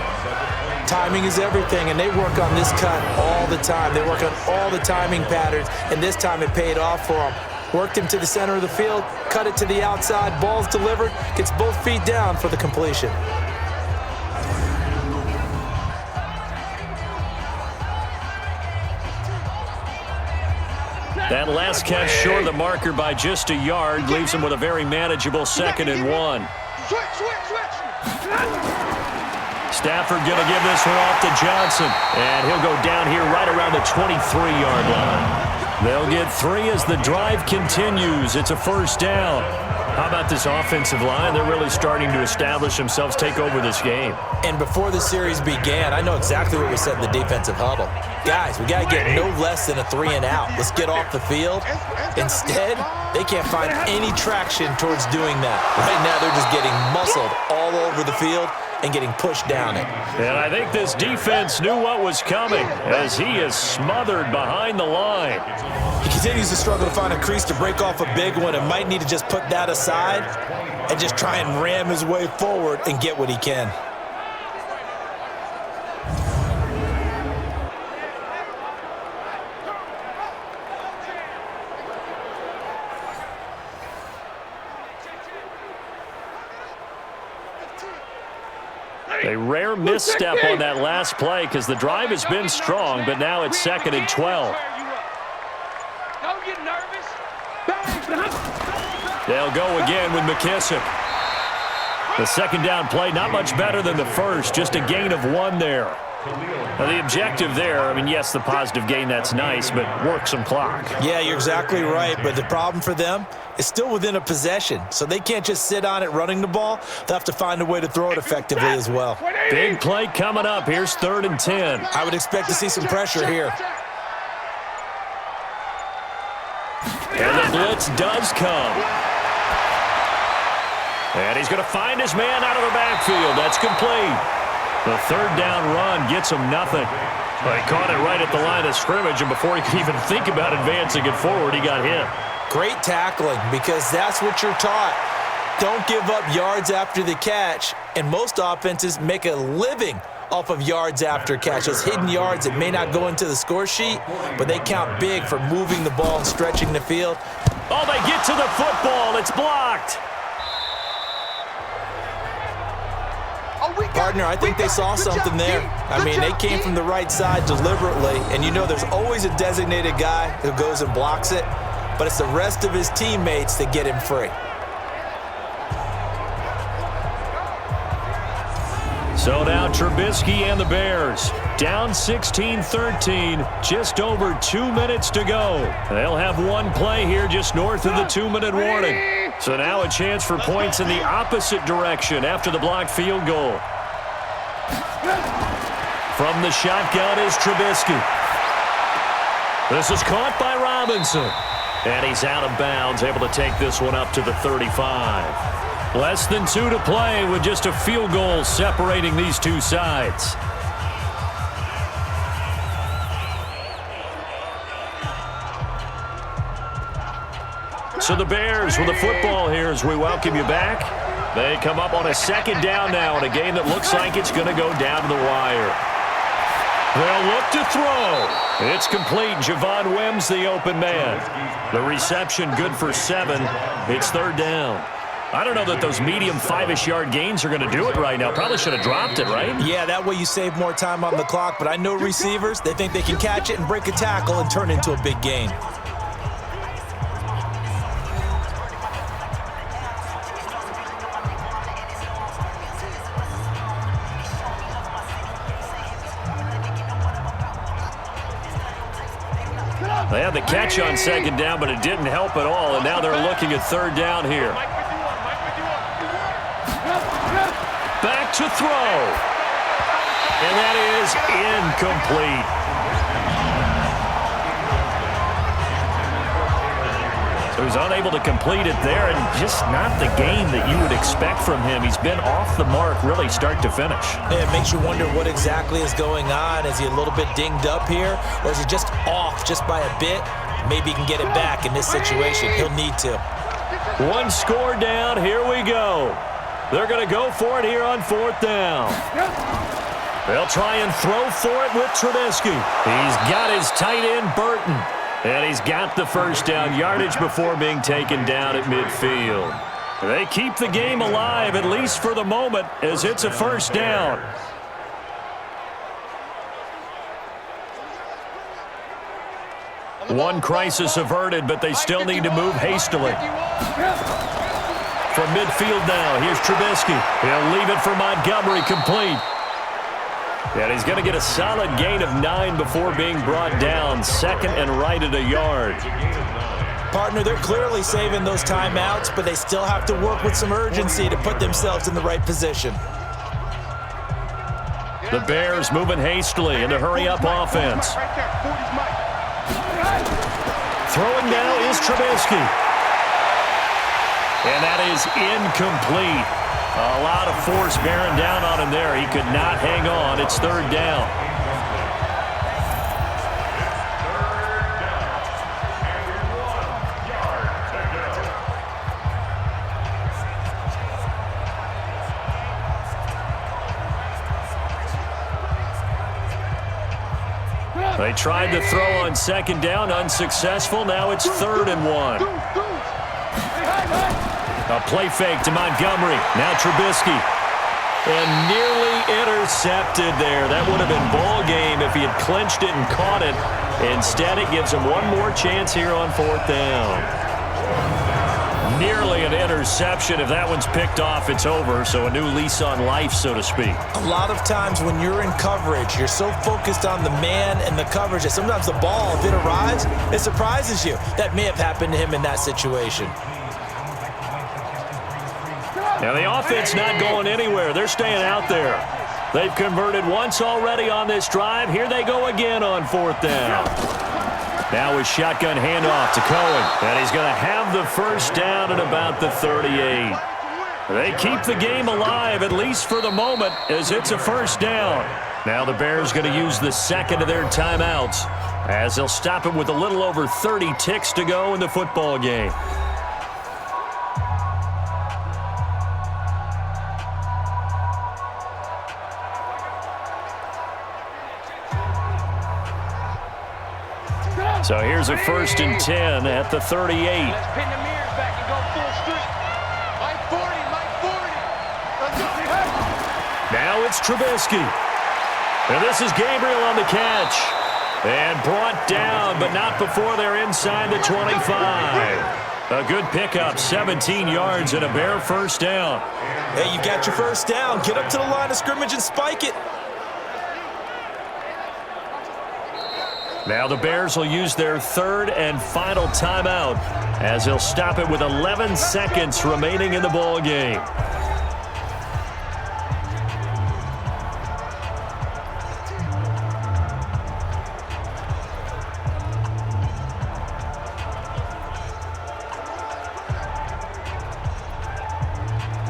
Timing is everything, and they work on this cut all the time. They work on all the timing patterns, and this time it paid off for them. Worked him to the center of the field, cut it to the outside, ball's delivered, gets both feet down for the completion. That last catch short of the marker by just a yard leaves him with a very manageable 2nd and 1. Stafford going to give this one off to Johnson, and he'll go down here right around the 23-yard line. They'll get 3 as the drive continues. It's a 1st down. How about this offensive line? They're really starting to establish themselves, take over this game. And before the series began, I know exactly what we said in the defensive huddle. Guys, we got to get no less than a 3 and out. Let's get off the field. Instead, they can't find any traction towards doing that. Right now, they're just getting muscled all over the field and getting pushed down it. And I think this defense knew what was coming as he is smothered behind the line. He continues to struggle to find a crease to break off a big one and might need to just put that aside and just try and ram his way forward and get what he can. A rare misstep on that last play because the drive has been strong, but now it's 2nd and 12. Don't get nervous. They'll go again with McKissick. The 2nd down play, not much better than the first, just a gain of 1 there. Now, the objective there, I mean, yes, the positive gain, that's nice, but work some clock. Yeah, you're exactly right, but the problem for them is still within a possession, so they can't just sit on it running the ball. They'll have to find a way to throw it effectively as well. Big play coming up. Here's 3rd and 10. I would expect to see some pressure here. And the blitz does come. And he's going to find his man out of the backfield. That's complete. The 3rd down run gets him nothing. But he caught it right at the line of scrimmage, and before he could even think about advancing it forward, he got hit. Great tackling, because that's what you're taught. Don't give up yards after the catch, and most offenses make a living off of yards after catch. Those hidden yards that may not go into the score sheet, but they count big for moving the ball and stretching the field. Oh, they get to the football. It's blocked. Partner, I think they saw something there. I mean, they came from the right side deliberately, and you know there's always a designated guy who goes and blocks it, but it's the rest of his teammates that get him free. So now Trubisky and the Bears down 16-13, just over 2 minutes to go. They'll have 1 play here just north of the 2-minute warning. So now a chance for points in the opposite direction after the blocked field goal. From the shotgun is Trubisky. This is caught by Robinson. And he's out of bounds, able to take this one up to the 35. Less than 2 to play with just a field goal separating these two sides. So the Bears with the football here as we welcome you back. They come up on a 2nd down now in a game that looks like it's going to go down to the wire. They'll look to throw. It's complete. Javon Wims, the open man. The reception good for 7. It's 3rd down. I don't know that those medium 5-ish yard gains are going to do it right now. Probably should have dropped it, right? Yeah, that way you save more time on the clock, but I know receivers, they think they can catch it and break a tackle and turn it into a big gain. They had the catch on 2nd down, but it didn't help at all, and now they're looking at 3rd down here. Back to throw. And that is incomplete. So he's unable to complete it there, and just not the game that you would expect from him. He's been off the mark really start to finish. It makes you wonder what exactly is going on. Is he a little bit dinged up here, or is he just off just by a bit? Maybe he can get it back in this situation. He'll need to. 1 score down. Here we go. They're going to go for it here on 4th down. They'll try and throw for it with Trubisky. He's got his tight end, Burton. And he's got the first down yardage before being taken down at midfield. They keep the game alive, at least for the moment, as it's a first down. One crisis averted, but they still need to move hastily. From midfield now, here's Trubisky. He'll leave it for Montgomery, complete. And he's going to get a solid gain of 9 before being brought down. Second and right at a yard. Partner, they're clearly saving those timeouts, but they still have to work with some urgency to put themselves in the right position. The Bears moving hastily in the hurry-up offense. Throwing now is Trubisky. And that is incomplete. A lot of force bearing down on him there. He could not hang on. It's third down. They tried to throw on second down, unsuccessful. Now it's 3rd and 1. A play fake to Montgomery. Now Trubisky. And nearly intercepted there. That would have been ball game if he had clinched it and caught it. Instead, it gives him one more chance here on 4th down. Nearly an interception. If that one's picked off, it's over. So a new lease on life, so to speak. A lot of times when you're in coverage, you're so focused on the man and the coverage that sometimes the ball, if it arrives, it surprises you. That may have happened to him in that situation. Now the offense not going anywhere. They're staying out there. They've converted once already on this drive. Here they go again on 4th down. Now a shotgun handoff to Cohen. And he's going to have the first down at about the 38. They keep the game alive, at least for the moment, as it's a first down. Now the Bears going to use the second of their timeouts, as they'll stop it with a little over 30 ticks to go in the football game. So here's a 1st and 10 at the 38. Let's pin the mirrors back and go full street. Like 40, like 40. Now it's Trubisky. And this is Gabriel on the catch. And brought down, but not before they're inside the 25. A good pickup, 17 yards and a Bear first down. Hey, you got your first down. Get up to the line of scrimmage and spike it. Now the Bears will use their 3rd and final timeout, as they'll stop it with 11 seconds remaining in the ball game.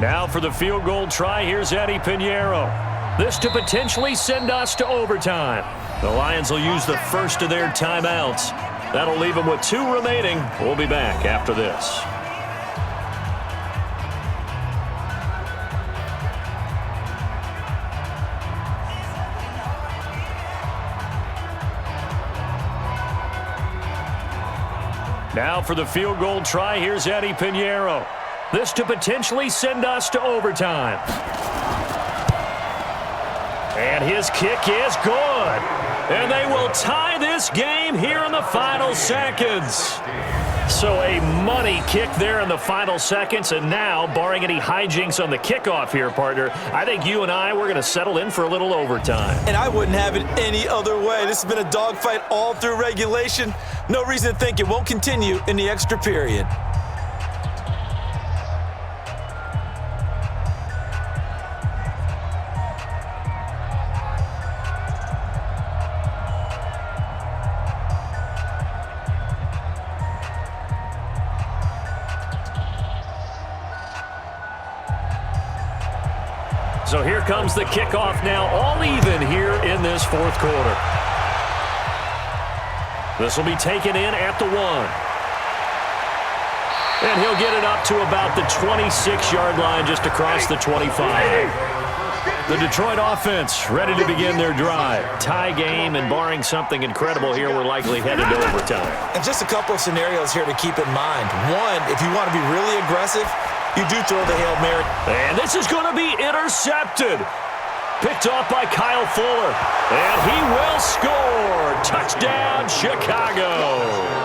Now for the field goal try, here's Eddie Pinheiro. This to potentially send us to overtime. The Lions will use the first of their timeouts. That'll leave them with 2 remaining. We'll be back after this. Now for the field goal try, here's Eddie Pinheiro. This to potentially send us to overtime. And his kick is good. And they will tie this game here in the final seconds. So a money kick there in the final seconds. And now, barring any hijinks on the kickoff here, partner, I think you and I, we're going to settle in for a little overtime. And I wouldn't have it any other way. This has been a dogfight all through regulation. No reason to think it won't continue in the extra period. So here comes the kickoff now, all even here in this 4th quarter. This will be taken in at the 1. And he'll get it up to about the 26-yard line, just across the 25. The Detroit offense ready to begin their drive. Tie game, and barring something incredible here, we're likely headed to overtime. And just a couple of scenarios here to keep in mind. One, if you want to be really aggressive, you do throw the Hail Mary. And this is going to be intercepted. Picked off by Kyle Fuller. And he will score. Touchdown, Chicago.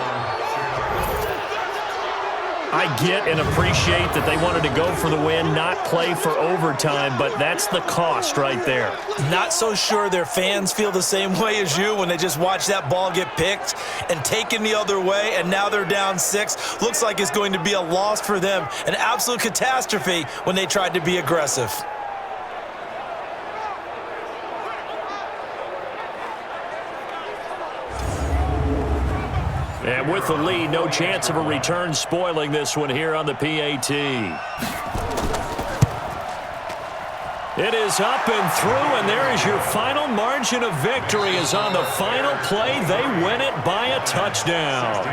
I get and appreciate that they wanted to go for the win, not play for overtime, but that's the cost right there. Not so sure their fans feel the same way as you when they just watch that ball get picked and taken the other way, and now they're down 6. Looks like it's going to be a loss for them, an absolute catastrophe when they tried to be aggressive. And with the lead, no chance of a return spoiling this one here on the PAT. It is up and through, and there is your final margin of victory. Is on the final play. They win it by a touchdown.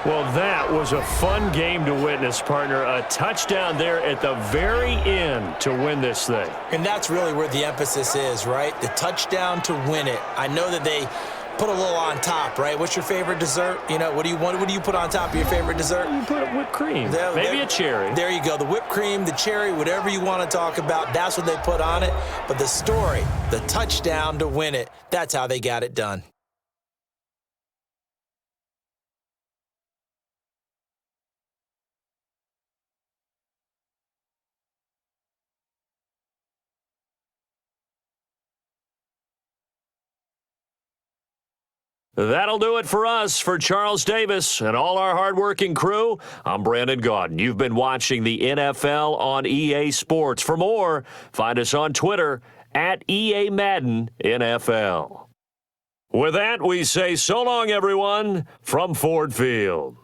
Well, that was a fun game to witness, partner. A touchdown there at the very end to win this thing. And that's really where the emphasis is, right? The touchdown to win it. I know that they put a little on top, right? What's your favorite dessert? You know, what do you put on top of your favorite dessert? You put whipped cream. Maybe a cherry. There you go. The whipped cream, the cherry, whatever you want to talk about, that's what they put on it. But the story, the touchdown to win it, that's how they got it done. That'll do it for us. For Charles Davis and all our hardworking crew, I'm Brandon Gaudin. You've been watching the NFL on EA Sports. For more, find us on Twitter at EA Madden NFL. With that, we say so long, everyone, from Ford Field.